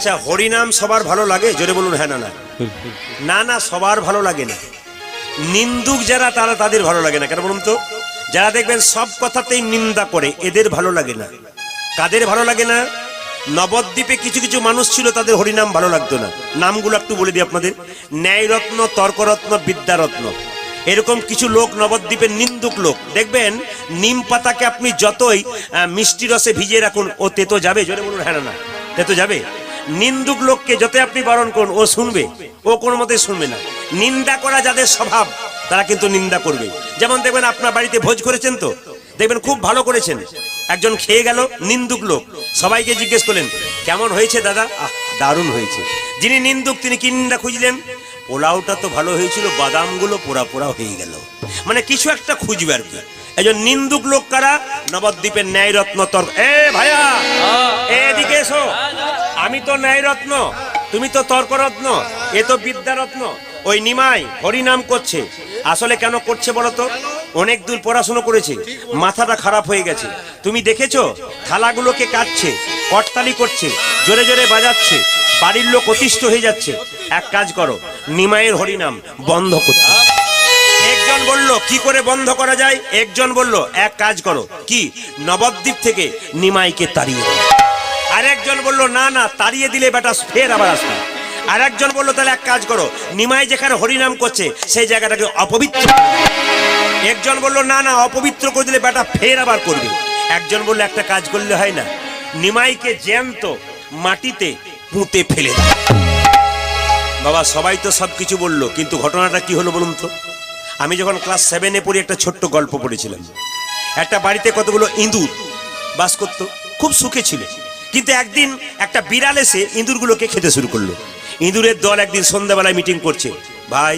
আচ্ছা, হরিনাম সবার ভালো লাগে? জোরে বলুন হ্যাঁ না না। না না, সবার ভালো লাগে না। নিন্দুক যারা তারা তাদের ভালো লাগে না। কেন বলুন তো? যারা দেখবেন সব কথাতেই নিন্দা করে, এদের ভালো লাগে না। কাদের ভালো লাগে না? নবদ্বীপে কিছু কিছু মানুষ ছিল, তাদের হরিনাম ভালো লাগতো না। নামগুলো একটু বলে দিই আপনাদের। ন্যায়রত্ন, তর্করত্ন, বিদ্যারত্ন, এরকম কিছু লোক নবদ্বীপের নিন্দুক লোক। দেখবেন নিম পাতাকে আপনি যতই মিষ্টি রসে ভিজিয়ে রাখুন, ও তেতো যাবে। জোরে বলুন হ্যাঁ না, তেতো যাবে। নিন্দুক লোককে যতই আপনি বারণ করুন, ও শুনবে? ও কোনো মতে শুনবে না। নিন্দা করা যাদের স্বভাব, তারা কিন্তু নিন্দা করবে। যেমন দেখবেন আপনার বাড়িতে ভোজ করেছেন, তো দেখবেন খুব ভালো করেছেন, একজন খেয়ে গেল, নিন্দুক লোক, সবাইকে জিজ্ঞেস করলেন কেমন হয়েছে দাদা? দারুণ হয়েছে। যিনি নিন্দুক তিনি কি নিন্দা খুঁজলেন? পোলাওটা তো ভালো হয়েছিল, বাদামগুলো পোড়া পোড়া হয়ে গেল। মানে কিছু একটা খুঁজবে আর কি। এই জন্য নিন্দুক লোক কারা? নবদ্বীপের ন্যায়রত্ন তর্ক। এ ভাইয়া, এদিকে এসো। আমি তো ন্যায়রত্ন, তুমি তো তর্করত্ন, এ তো বিদ্যারত্ন। ওই নিমাই হরিনাম করছে, আসলে কেন করছে বলতো? অনেক দূর পড়াশোনা করেছে, মাথাটা খারাপ হয়ে গেছে। তুমি দেখেছো থালাগুলোকে কাটছে, করতালি করছে, জোরে জোরে বাজাচ্ছে, বাড়ির লোক অতিষ্ঠ হয়ে যাচ্ছে। এক কাজ করো, নিমাইয়ের হরিনাম বন্ধ করতে। একজন বলল কি করে বন্ধ করা যায়? একজন বলল এক কাজ করো, কি? নবদ্বীপ থেকে নিমাইকে তাড়িয়ে দাও। আরেকজন বলল না না, তাড়িয়ে দিলে বেটা ফের আবার আসবে। আর একজন বললো তাহলে এক কাজ করো, নিমাই যেখানে হরিনাম করছে সেই জায়গাটাকে অপবিত্র। একজন বললো না না, অপবিত্র করে দিলে বেটা ফের আবার করবে। একজন বললো একটা কাজ করলে হয় না, নিমাইকে জ্যান্ত মাটিতে পুঁতে ফেলে দাও। বাবা সবাই তো সবকিছু বললো, কিন্তু ঘটনাটা কি হলো বলুন তো? আমি যখন ক্লাস 7-এ পড়ি একটা ছোট্ট গল্প পড়েছিলাম। একটা বাড়িতে কতগুলো ইঁদুর বাস করত, খুব সুখে ছিল। কিন্তু একদিন একটা বিড়াল এসে ইঁদুরগুলোকে খেতে শুরু করলো। ইঁদুরের দল একদিন সন্ধ্যাবেলায় মিটিং করছে, ভাই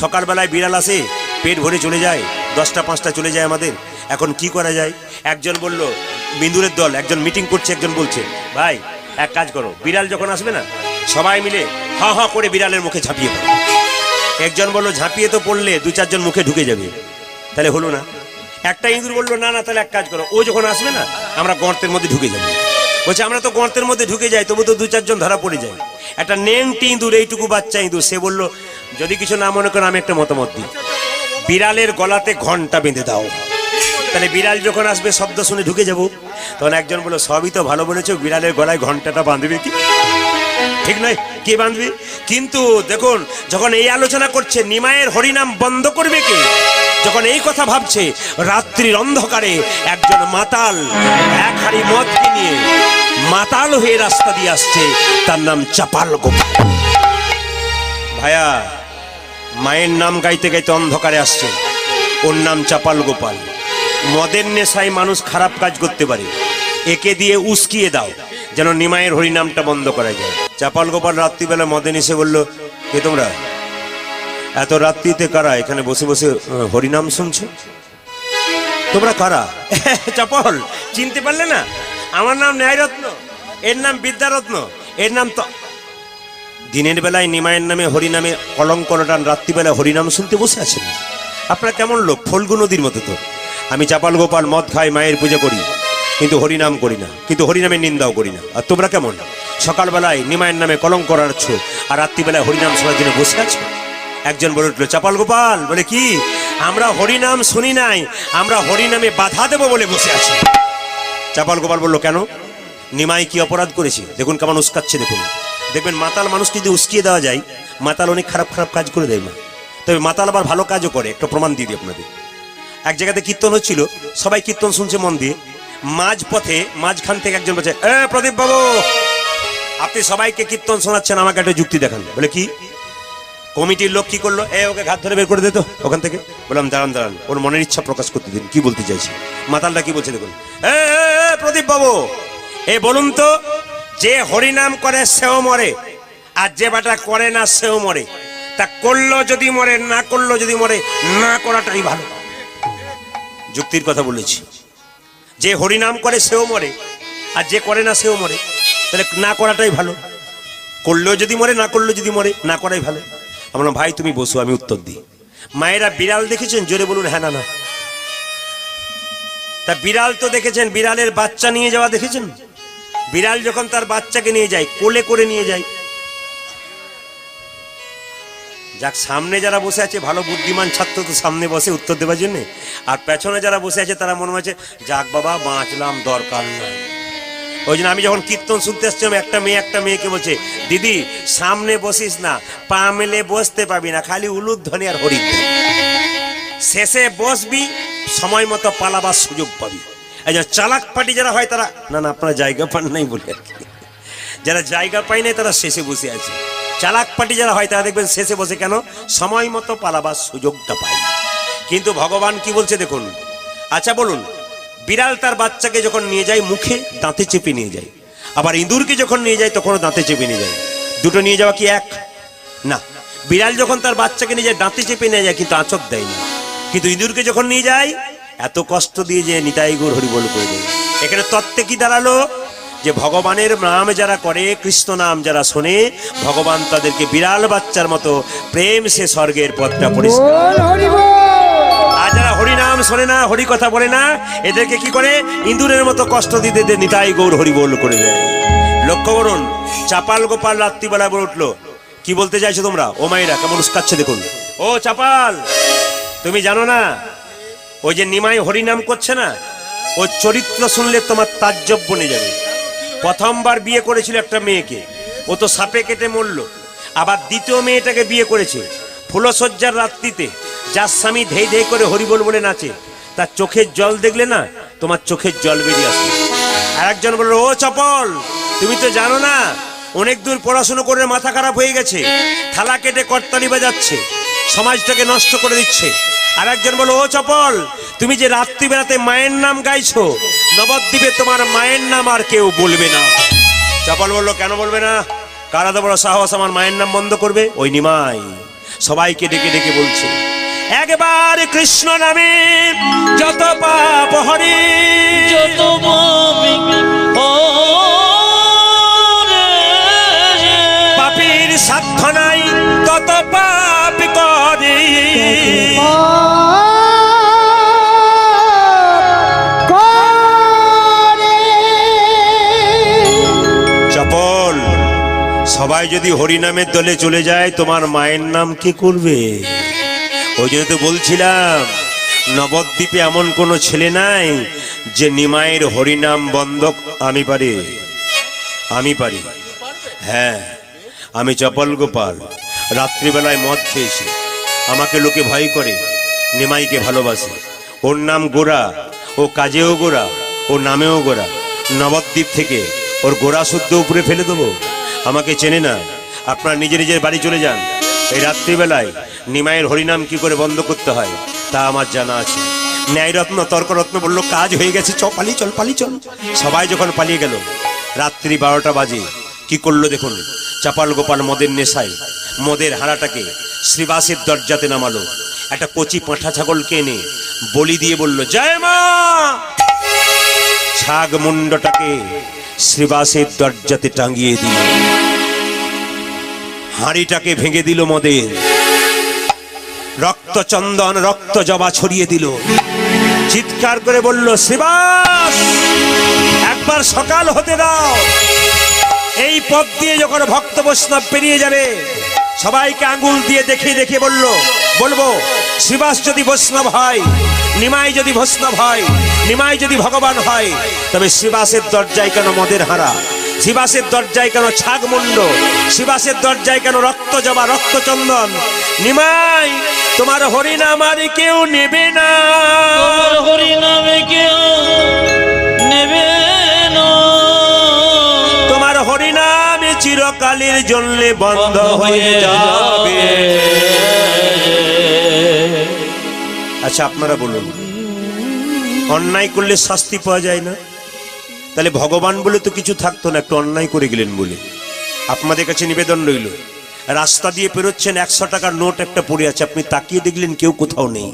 সকালবেলায় বিড়াল আসে, পেট ভরে চলে যায়, 10টা 5টা চলে যায় আমাদের, এখন কি করা যায়? একজন বলল, ইঁদুরের দল একজন মিটিং করছে, একজন বলছে ভাই এক কাজ করো, বিড়াল যখন আসবে না সবাই মিলে হা হা করে বিড়ালের মুখে ঝাঁপিয়ে পড়ো। একজন বললো ঝাঁপিয়ে তো পড়লে 2-4 জন মুখে ঢুকে যাবে, তাহলে হলো না। একটা ইঁদুর বললো না না, তাহলে এক কাজ করো, ও যখন আসবে না আমরা গর্তের মধ্যে ঢুকে যাবো। বলছে আমরা তো গর্তের মধ্যে ঢুকে যাই, তবু তো 2-4 জন ধরা পড়ে যায়। একটা নেংটি ইঁদুর, এইটুকু বাচ্চা ইঁদুর, সে বললো যদি কিছু না মনে করেন আমি একটা মতামত দিই, বিড়ালের গলাতে ঘন্টা বেঁধে দাও, তাহলে বিড়াল যখন আসবে শব্দ শুনে ঢুকে যাবো। তখন একজন বললো সবই তো ভালো বলেছো, বিড়ালের গলায় ঘন্টাটা বাঁধবে কি? ঠিক নয়, কে বাঁধবে? কিন্তু দেখুন যখন এই আলোচনা করছে নিমাইয়ের হরিনাম বন্ধ করবে কে, যখন এই কথা ভাবছে, রাত্রির অন্ধকারে একজন মাতাল এক হাড়ি মদকে নিয়ে মাতাল হয়ে রাস্তা দিয়ে আসছে, তার নাম চাপাল গোপাল। ভাইয়া মায়ের নাম গাইতে গাইতে অন্ধকারে আসছে, ওর নাম চাপাল গোপাল। মদের নেশায় মানুষ খারাপ কাজ করতে পারে, একে দিয়ে উস্কিয়ে দাও যেন নিমাইয়ের হরিনামটা বন্ধ করা যায়। চাপাল গোপাল রাত্রিবেলা মদে এসে বলল, কে তোমরা? এত রাত্রিতে কারা এখানে বসে বসে হরিনাম শুনছো? তোমরা কারা? চাপাল চিনতে পারলে না? আমার নাম ন্যায়রত্ন, এর নাম বিদ্যারত্ন, এর নাম তো। দিনের বেলায় নিমাইয়ের নামে হরিনামে কলঙ্ক টান, রাত্রিবেলায় হরিনাম শুনতে বসে আছেন। আপনারা কেমন লোক? ফল্গু নদীর মতো তো। আমি চাপাল গোপাল মদ খাই, মায়ের পূজা করি, কিন্তু হরিনাম করি না, কিন্তু হরিনামের নিন্দাও করি না। আর তোমরা কেমন? সকালবেলায় নিমাইয়ের নামে কলঙ্ক রাড়ছ, আর রাত্রিবেলায় হরিনাম শোনার জন্য বসে আছো। একজন বলে উঠলো, চাপাল গোপাল বলে কি? আমরা হরিনাম শুনি নাই, আমরা হরিনামে বাধা দেব বলে বসে আছি। চাপাল গোপাল বললো কেন? নিমাই কি অপরাধ করেছে? দেখুন কেমন উস্কাচ্ছে। দেখুন, দেখবেন মাতাল মানুষকে যদি উস্কিয়ে দেওয়া যায়, মাতাল অনেক খারাপ খারাপ কাজ করে দেয় না, তবে মাতাল আবার ভালো কাজও করে। একটা প্রমাণ দিয়ে দিই আপনাদের। এক জায়গাতে কীর্তন হচ্ছিল, সবাই কীর্তন শুনছে মন দিয়ে। মাঝ পথে মাঝখান থেকে একজন বলছে, এ প্রদীপ বাবু, আপনি সবাইকে কীর্তন শোনাচ্ছেন, আমাকে একটা যুক্তি দেখান। বলে কি? কমিটির লোক কি করলো, ওকে ঘাত ধরে বের করে দিত ওখান থেকে। বললাম দাঁড়ান দাঁড়ান, ওর মনের ইচ্ছা প্রকাশ করতে দিন, কি বলতে চাইছি। মাতালটা কি বলছে দেখুন, প্রদীপ বাবু, বলুন তো, যে হরিনাম করে সেও মরে, আর যে বাটা করে না সেও মরে। তা করলো যদি মরে, না করলো যদি মরে, না করাটাই ভালো। যুক্তির কথা বলেছি। যে হরিনাম করে সেও মরে, আর যে করে না সেও মরে, তাহলে না করাটাই ভালো। করলেও যদি মরে, না করলেও যদি মরে, না করাই ভালো। আমরা ভাই তুমি বসো, আমি উত্তর দিই। মায়েরা বিড়াল দেখেছেন? জোরে বলুন হ্যাঁ না না। তা বিড়াল তো দেখেছেন, বিড়ালের বাচ্চা নিয়ে যাওয়া দেখেছেন? বিড়াল যখন তার বাচ্চাকে নিয়ে যায় কোলে করে নিয়ে যায়, যাক সামনে যারা বসে আছে ভালো বুদ্ধিমান ছাত্র তো সামনে বসে উত্তর দেওয়ার জন্য, আর পেছনে যারা বসে আছে তারা মনে হচ্ছে যাক বাবা বাঁচলাম, দরকার নাই। ওই জন্য আমি যখন কীর্তন শুনতে আসছিলাম একটা মেয়েকে বলছে, দিদি সামনে বসিস না, পা মেলে বসতে পাবি না, খালি উলুধ্বনি আর হরিধ্বনি, শেষে বসবি সময় মতো পালাবার সুযোগ পাবি। এই যে চালাক পাটি যারা হয় তারা না আপনারা জায়গা পান নাই বলে আর কি, যারা জায়গা পায় নাই তারা শেষে বসে আছে। চালাক পাটি যারা হয় তারা দেখবেন শেষে বসে, কেন? সময় মতো পালাবার সুযোগটা পায়। কিন্তু ভগবান কি বলছে দেখুন। আচ্ছা বলুন, বিড়াল তার বাচ্চাকে যখন নিয়ে যায় মুখে দাঁতে চেপে নিয়ে যায়, আবার ইঁদুরকে যখন নিয়ে যায় তখনও দাঁতে চেপে নিয়ে যায়, দুটো নিয়ে যাওয়া কি এক? না। বিড়াল যখন তার বাচ্চাকে নিয়ে যায় দাঁতে চেপে নিয়ে যায় কিন্তু আঁচক দেয় না, কিন্তু ইঁদুরকে যখন নিয়ে যায় এত কষ্ট দিয়ে যে নিতাই গৌর হরি বল করে দেয়। এখানে তত্ত্বে কি দাঁড়ালো? যে ভগবানের নাম যারা করে, কৃষ্ণ নাম যারা শোনে, ভগবান তাদেরকে বিড়াল বাচ্চার মতো প্রেম সে স্বর্গের পথটা পরিষ্কার। আর যারা হরি নাম শোনে না, হরি কথা বলে না, এদেরকে কি করে? ইঁদুরের মতো কষ্ট দিতে নিতাই গৌর হরি বল করে দেয়। লক্ষ্য করুন, চাপাল গোপাল রাত্রিবেলা বলে উঠলো, কি বলতে চাইছো তোমরা? ও মাইরা কেমন উস্কাচ্ছে দেখুন। ও চাপাল, তুমি জানো না ওই যে নিমাই হরিনাম করছে না, ওর চরিত্র শুনলে তোমার তাজ্জব বনে যাবে। প্রথমবার বিয়ে করেছিল একটা মেয়েকে, ও তো সাপে কেটে মরল। আবার দ্বিতীয় মেয়েটাকে বিয়ে করেছে ফুলসজ্জার রাত্রিতে, যার স্বামী ধেই ধেই করে হরিবোল বলে নাচে, তার চোখের জল দেখলে না তোমার চোখের জল বেরিয়ে আসে। আর একজন বলল, ও চপল তুমি তো জানো না অনেক দূর পড়াশুনো করে মাথা খারাপ হয়ে গেছে, থালা কেটে করতালি বাজাচ্ছে, সমাজটাকে নষ্ট করে দিচ্ছে। আর একজন বলল, ও চপল তুমি যে রাত্রিবেলাতে মায়ের নাম গাইছো, নবদ্বীপে তোমার মায়ের নাম আর কেউ বলবে না। চপল বলল, কেন বলবে না? কার এত বড় সাহস আমার মায়ের নাম বন্ধ করবে? ওই নিমাই সবাইকে ডেকে ডেকে বলছে, একবার কৃষ্ণ নামে যত পাপ হরি, যত পাপীর সাধ্য নাই তত পাপ করে। চপল সবাই যদি হরিনামের দলে চলে যায় তোমার মায়ের নাম কি করবে? ওই জন্য তো বলছিলাম নবদ্বীপে এমন কোনো ছেলে নাই যে নিমাইয়ের হরিনাম বন্ধ। আমি পারি, আমি পারি। হ্যাঁ, আমি চপল গোপাল রাত্রিবেলায় মদ খেয়েছি, আমাকে লোকে ভয় করে, নিমাইকে ভালোবাসে। ওর নাম গোরা, ও কাজেও গোরা, ও নামেও গোরা। নবদ্বীপ থেকে ওর গোরা শুদ্ধ উপরে ফেলে দেবো? আমাকে চেনে না। আপনারা নিজে নিজের বাড়ি চলে যান। এই রাত্রিবেলায় নিমাইয়ের হরিনাম কি করে বন্ধ করতে হয় তা আমার জানা আছে। ন্যায়রত্ন তর্করত্ন বলল, কাজ হয়ে গেছে, পালি চল পালি চল। সবাই যখন পালিয়ে গেল, রাত্রি 12টা বাজে, কি করলো দেখুন। চাপাল গোপাল মদের নেশায় মদের হাড়াটাকে শ্রীবাসের দরজাতে নামালো। একটা কচি পাঁঠা ছাগলকে এনে বলি দিয়ে বলল, জয় মা। ছাগ মুন্ডটাকে শ্রীবাসের দরজাতে টাঙিয়ে দিল, হাঁড়িটাকে ভেঙে দিল মদের, রক্ত চন্দন রক্ত জবা ছড়িয়ে দিল, চিৎকার করে বলল, শ্রীবাস একবার সকাল হতে দাও। এই পথ দিয়ে যখন ভক্ত বৈষ্ণব পেরিয়ে যাবে সবাইকে আঙ্গুল দিয়ে দেখিয়ে দেখিয়ে বলবো, শ্রীবাস যদি বৈষ্ণব হয়, নিমাই যদি বৈষ্ণব হয়, নিমাই যদি ভগবান হয়, তবে শ্রীবাসের দরজায় কেন মদের হারা, শিবাসের দরজায় কেন ছাগমুন্ড, শিবাসের দরজায় কেন রক্ত জবা রক্ত চন্দন? নিমাই তোমার হরিনাম আর কেউ নেবে না, তোমার হরিনামে কেউ নেবে না, তোমার হরিনামে চিরকালের জন্য বন্ধ হয়ে যাবে। আচ্ছা আপনারা বলুন, অন্যায় করলে শাস্তি পাওয়া যায় না? তাহলে ভগবান বলে তো কিছু থাকতো না, একটু অন্যায় করে গেলেন বলে। আপনাদের কাছে নিবেদন রইল, রাস্তা দিয়ে পেরোচ্ছেন, 100 টাকার নোট একটা পড়ে আছে, আপনি তাকিয়ে দেখলেন কেউ কোথাও নেই,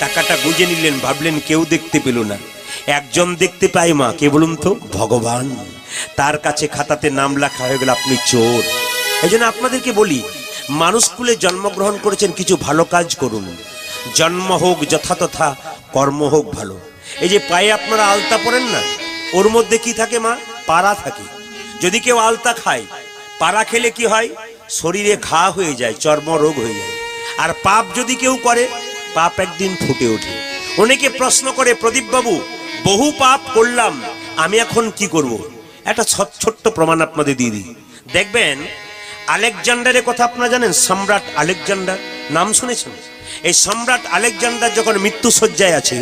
টাকাটা গুঁজে নিলেন, ভাবলেন কেউ দেখতে পেল না। একজন দেখতে পায় মা, কে বলুন তো? ভগবান। তার কাছে খাতাতে নাম লেখা হয়ে গেল আপনি চোর। এই জন্য আপনাদেরকে বলি, মানুষ কুলে জন্মগ্রহণ করেছেন, কিছু ভালো কাজ করুন। জন্ম হোক যথাতথা, কর্ম হোক ভালো। এই যে পায়ে আপনারা আলতা পরেন না, ওর মধ্যে কি থাকে মা? পাড়া থাকে। যদি কেউ আলতা খায়, পাড়া খেলে কি হয়? শরীরে ঘা হয়ে যায়, চর্মরোগ হয়ে যায়। আর পাপ যদি কেউ করে, পাপ একদিন ফুটে ওঠে। অনেকে প্রশ্ন করে, প্রদীপ বাবু বহু পাপ করলাম, আমি এখন কি করব? একটা ছোট্ট প্রমাণ আপনাদের দিয়ে দিই। দেখবেন আলেকজান্ডারের কথা আপনারা জানেন? সম্রাট আলেকজান্ডার নাম শুনেছেন? এই সম্রাট আলেকজান্ডার যখন মৃত্যু শয্যায় আছে,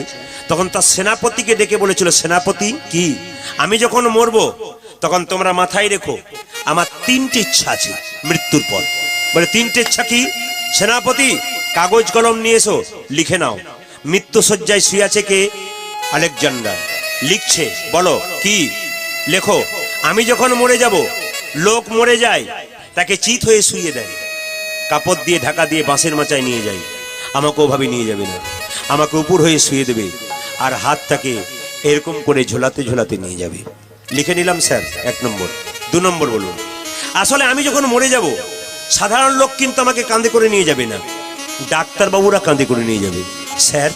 তখন তার সেনাপতিকে ডেকে বলেছিল, সেনাপতি কি আমি যখন মরবো তখন তোমরা মাথায় রেখো আমার তিনটে ইচ্ছা আছে মৃত্যুর পর। বলে তিনটে ইচ্ছা কি? সেনাপতি কাগজ কলম নিয়ে এসো, লিখে নাও। মৃত্যু শয্যায় শুয়ে আছে কে? আলেকজান্ডার। লিখছে, বলো কি? লেখো, আমি যখন মরে যাব, লোক মরে যায় তাকে চিত হয়ে শুয়ে দেয়, কাপড় দিয়ে ঢাকা দিয়ে বাঁশের মাচায় নিয়ে যায়। আমাকে ওভাবে নিয়ে যাবে না, আমাকে উপর হয়ে শুয়ে দেবে আর হাতটাকে এরকম করে ঝোলাতে ঝোলাতে নিয়ে যাবে। লিখে নিলাম স্যার, 1 নম্বর। 2 নম্বর বলুন, আসলে আমি যখন মরে যাব, সাধারণ লোক কিন্তু আমাকে কাঁধে করে নিয়ে যাবে না, ডাক্তারবাবুরা কাঁধে করে নিয়ে যাবে। স্যার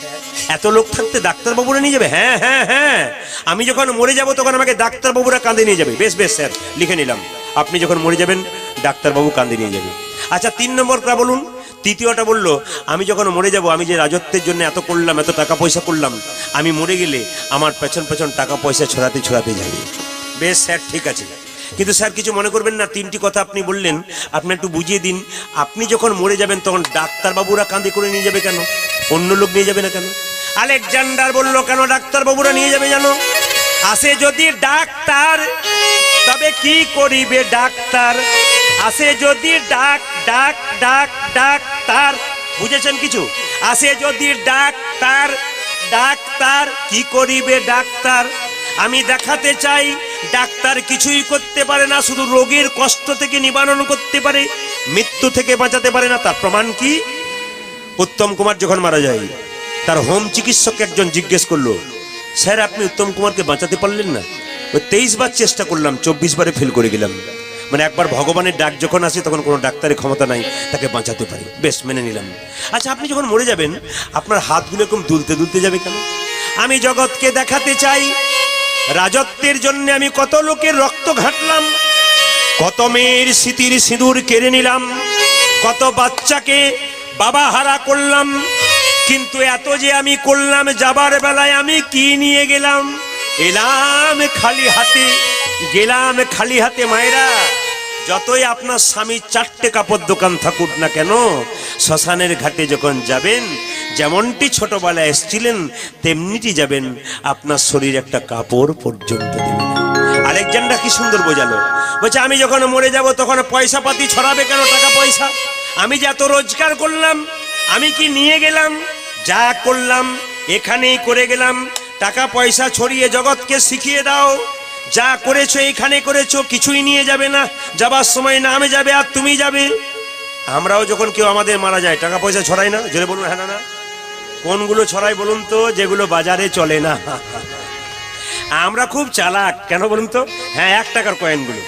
এত লোক থাকতে ডাক্তারবাবুরা নিয়ে যাবে? হ্যাঁ হ্যাঁ হ্যাঁ, আমি যখন মরে যাব তখন আমাকে ডাক্তারবাবুরা কাঁধে নিয়ে যাবে। বেশ বেশ স্যার, লিখে নিলাম, আপনি যখন মরে যাবেন ডাক্তারবাবু কাঁধে নিয়ে যাবে। আচ্ছা 3 নম্বরটা বলুন। তৃতীয়টা বললো, আমি যখন মরে যাব, আমি যে রাজত্বের জন্য এত করলাম, এত টাকা পয়সা করলাম, আমি মরে গেলে আমার পেছন পেছন টাকা পয়সা ছড়াতে ছড়াতে যাবে। বেশ স্যার, ঠিক আছে, কিন্তু স্যার কিছু মনে করবেন না, 3টি কথা আপনি বললেন, আপনি একটু বুঝিয়ে দিন। আপনি যখন মরে যাবেন তখন ডাক্তারবাবুরা কাঁধে করে নিয়ে যাবে কেন? অন্য লোক নিয়ে যাবে না কেন? আলেকজান্ডার বলল, কেন ডাক্তারবাবুরা নিয়ে যাবে জানো? আসে যদি ডাক্তার, তবে কি করিবে ডাক্তার? আসে যদি ডাক্তার, বুঝেছেন কিছু? আসে যদি ডাক্তার কি করিবে ডাক্তার? আমি দেখাতে চাই ডাক্তার কিছুই করতে পারে না, শুধু রোগের কষ্ট থেকে নিবারণ করতে পারে, মৃত্যু থেকে বাঁচাতে পারে না। তার প্রমাণ কি? উত্তম কুমার যখন মারা যায়, তার হোম চিকিৎসককে একজন জিজ্ঞেস করলো, স্যার আপনি উত্তম কুমারকে বাঁচাতে পারলেন না? 23 বার চেষ্টা করলাম, 24 বারে ফেল করে গেলাম। মানে একবার ভগবানের ডাক যখন আসে তখন কোনো ডাক্তারের ক্ষমতা নাই তাকে বাঁচাতে পারে। বেশ, মেনে নিলাম। আচ্ছা আপনি যখন মরে যাবেন, আপনার হাতগুলো এরকম দুলতে দুলতে যাবে কেন? আমি জগৎকে দেখাতে চাই, রাজত্বের জন্য আমি কত লোকের রক্ত ঘাটলাম, কত মেয়ের স্মৃতির সিঁদুর কেড়ে নিলাম, কত বাচ্চাকে বাবা হারা করলাম, কিন্তু এত যে আমি করলাম, যাবার বেলায় আমি কি নিয়ে গেলাম? এলাম খালি হাতে, গেলাম খালি হাতে। মায়েরা, যতই আপনার স্বামী 4টে কাপড় দোকান থাকুক না কেন, শ্মশানের ঘাটে যখন যাবেন, যেমনটি ছোটবেলায় এসেছিলেন তেমনিটি যাবেন, আপনার শরীর একটা কাপড় পর্যন্ত দেবে না। আলেকজান্ডার কি সুন্দর বোঝালো, বলছে আমি যখন মরে যাব তখন পয়সা পাতি ছড়াবে কেন? টাকা পয়সা আমি যে এত রোজগার করলাম, আমি কি নিয়ে গেলাম? যা করলাম এখানেই করে গেলাম। টাকা পয়সা ছড়িয়ে জগৎকে শিখিয়ে দাও, যা করেছো এখানে করেছো, কিছুই নিয়ে যাবে না, যাবার সময় নামে যাবে আর তুমি যাবে। আমরাও যখন কেউ আমাদের মারা যায় টাকা পয়সা ছড়াই না? জোরে বলুন হ্যাঁ না? কোনগুলো ছড়াই বলুন তো? যেগুলো বাজারে চলে না। আমরা খুব চালাক, কেন বলুন তো? হ্যাঁ, 1 টাকার কয়েনগুলো,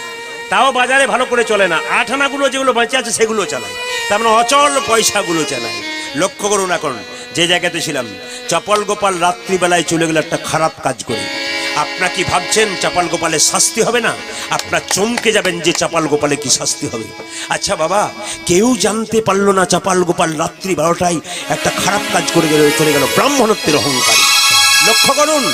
তাও বাজারে ভালো করে চলে না। 8 আনাগুলো যেগুলো বাঁচে আছে সেগুলো চালায়, তার মানে অচল পয়সাগুলো চালায়। লক্ষ্য করুন, এখন যে জায়গাতে ছিলাম, চপল গোপাল রাত্রিবেলায় চলে গেল একটা খারাপ কাজ করে। আপনারা কি ভাবছেন চাপাল গোপালের শাস্তি হবে না? আপনারা চমকে যাবেন যে চাপাল গোপালে কি শাস্তি হবে। আচ্ছা বাবা, কেউ জানতে পারলো না চাপাল গোপাল রাত্রি 12টায় একটা খারাপ কাজ করে চলে গেল, ব্রাহ্মণত্বের অহংকারী। লক্ষ্য করুন,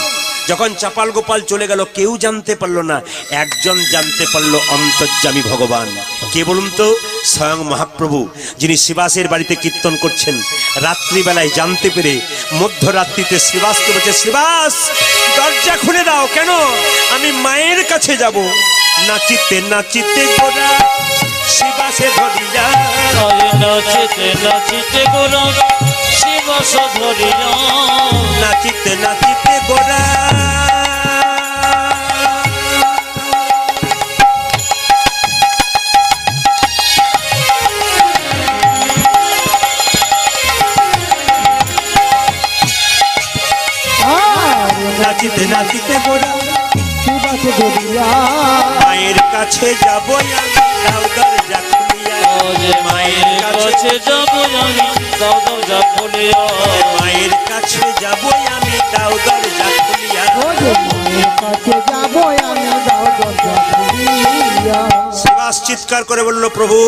যখন চাপাল গোপাল চলে গেল কেউ জানতে পারলো না, একজন জানতে পারলো, অন্তর্যামী ভগবান। কে বলুন তো? স্বয়ং মহাপ্রভু, যিনি শ্রীবাসের বাড়িতে কীর্তন করছেন। রাত্রিবেলায় জানতে পেরে মধ্যরাত্রিতে শ্রীবাসকে বলছে, শ্রীবাস দরজা খুলে দাও। কেন? আমি মায়ের কাছে যাব। নাচিতে নাচিতে গোরা শ্রীবাসে ধরিয়া, নাচিতে নাচিতে গোরা শিবাস ধরিয়া, নাচিতে নাচিতে গোরা নাচিতে নাচিতে গোরা শিবাসে ধরিয়া, মায়ের কাছে যাবো আমি, দাও দরজা খুলিয়া। মায়ের কাছে যাবো আমি, দাও দরজা খুলিয়া। মায়ের কাছে যাবো আমি, দাও দরজা খুলিয়া। ওরে মায়ের কাছে যাবো আমি দাও দরজা খুলিয়া। শ্রীবাস চিৎকার করে বলল, প্রভু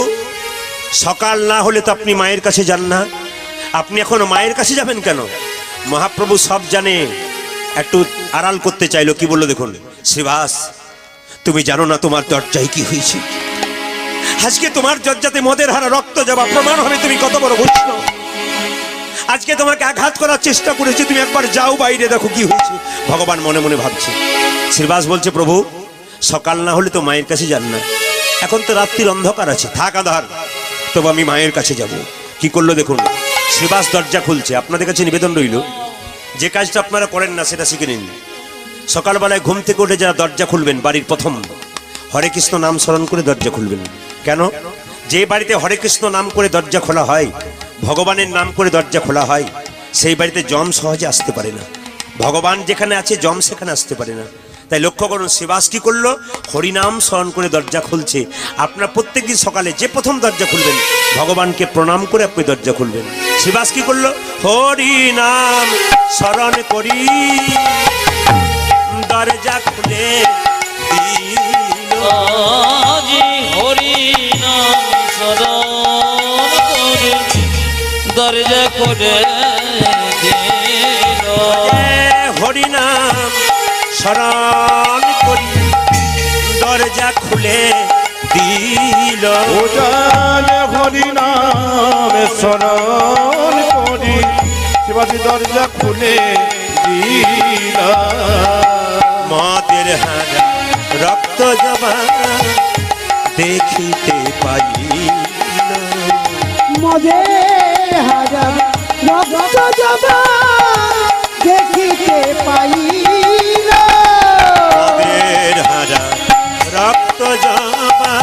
সকাল না হলে তো আপনি মায়ের কাছে যান না, আপনি এখন মায়ের কাছে যাবেন কেন? মহাপ্রভু সব জানে, একটু আড়াল করতে চাইলো। কি বললো দেখুন, শ্রীবাস তুমি জানো না তোমার দরজায় কি হয়েছে? আজকে তোমার দরজাতে মদের হারা রক্ত যাবা, প্রমাণ হবে তুমি কত বড় বৈষ্ণব। আজকে তোমাকে আঘাত করার চেষ্টা করেছে, তুমি একবার যাও বাইরে দেখো কি হয়েছে। ভগবান মনে মনে ভাবছে। শ্রীবাস বলছে, প্রভু সকাল না হলে তো মায়ের কাছে যান না, এখন তো রাত্রির অন্ধকার আছে, থাক আধার, তবু আমি মায়ের কাছে যাব। কি করলো দেখুন, শ্রীবাস দরজা খুলছে। আপনাদের কাছে নিবেদন রইল, যে কাজটা আপনারা করেন না সেটা শিখে নিন। সকালবেলায় ঘুম থেকে উঠে যারা দরজা খুলবেন, বাড়ির প্রথম হরে কৃষ্ণ নাম স্মরণ করে দরজা খুলবেন। কেন? যে বাড়িতে হরে কৃষ্ণ নাম করে দরজা খোলা হয়, ভগবানের নাম করে দরজা খোলা হয়, সেই বাড়িতে যম সহজে আসতে পারে না। ভগবান যেখানে আছে যম সেখানে আসতে পারে না। তাই লক্ষ্য করুন, শ্রীবাস কি করলো, হরিনাম স্মরণ করে দরজা খুলছে। আপনার প্রত্যেকদিন সকালে যে প্রথম দরজা খুলবেন, ভগবানকে প্রণাম করে আপনি দরজা খুলবেন। শ্রীবাস কি করলো, হরিনাম স্মরণ করি দরজা খুলে দিল। আজি হরি নাম স্মরণ করে দরজা করে দিল। হরিনাম স্মরণ করি দরজা খুলে দিল। ওজানে হরি নাম স্মরণ করি শিবাজি দরজা খুলে দিল। মদের হারা রক্ত জবা দেখিতে পাইল। মদের হাজার রক্ত জবা দেখিতে পাইল। মদের হারা রক্ত জবা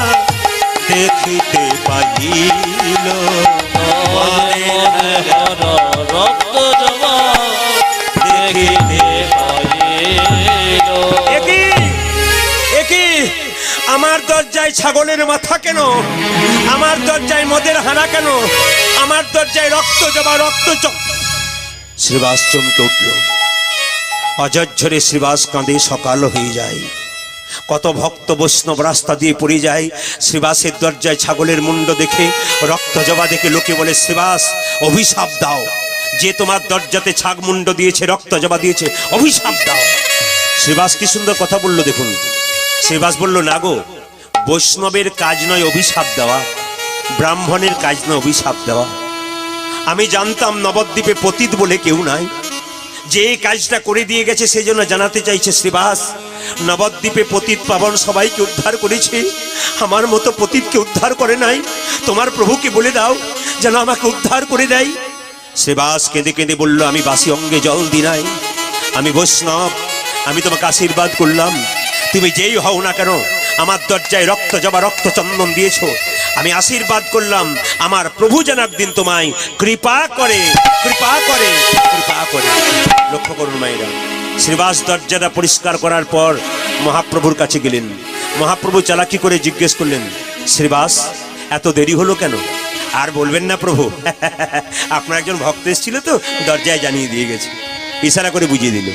দেখিতে পাইল। রক্ত জমা দেখিতে পাইল। একই আমার দরজায় ছাগলের মাথা কেন? আমার দরজায় মদের হানা কেন? আমার দরজায় রক্ত জবা রক্ত। শ্রীবাস চমকে উঠল। অজস্রে শ্রীবাস কাঁদে, সকাল হয়ে যায়। কত ভক্ত বৈষ্ণব রাস্তা দিয়ে পড়ে যায়। শ্রীবাসের দরজায় ছাগলের মুন্ড দেখে, রক্ত জবা দেখে লোকে বলে, শ্রীবাস অভিশাপ দাও, যে তোমার দরজাতে ছাগ মুন্ড দিয়েছে, রক্ত জবা দিয়েছে, অভিশাপ দাও। শ্রীবাস কি সুন্দর কথা বললো দেখুন। শ্রীবাস বলল, না গো, বৈষ্ণবের কাজ নয় অভিশাপ দেওয়া, ব্রাহ্মণের কাজ নয় অভিশাপ দেওয়া। আমি জানতাম নবদ্বীপে পতিত বলে কেউ নাই, যে এই কাজটা করে দিয়ে গেছে সেই জন্য জানাতে চাইছে, শ্রীবাস নবদ্বীপে পতিত পাবন সবাইকে উদ্ধার করেছে, আমার মতো পতিতকে উদ্ধার করে নাই। তোমার প্রভুকে বলে দাও যেন আমাকে উদ্ধার করে দেয়। শ্রীবাস কেঁদে কেঁদে বলল, আমি বাসি অঙ্গে জল দি নাই, আমি বৈষ্ণব, আমি তোমাকে আশীর্বাদ করলাম, তুমি যেই হও না কেন, আমার দরজায় রক্ত জবা রক্ত চন্দন দিয়েছ, আমি আশীর্বাদ করলাম আমার প্রভু যেন একদিন তোমায় কৃপা করে, কৃপা করে, কৃপা করে। লক্ষ্য করুন মায়েরা, শ্রীবাস দরজাটা পরিষ্কার করার পর মহাপ্রভুর কাছে গেলেন। মহাপ্রভু চালাকি করে জিজ্ঞেস করলেন, শ্রীবাস এত দেরি হলো কেন? আর বলবেন না প্রভু, আপনার একজন ভক্ত এসেছিল তো, দরজায় জানিয়ে দিয়ে গেছে। ইশারা করে বুঝিয়ে দিল,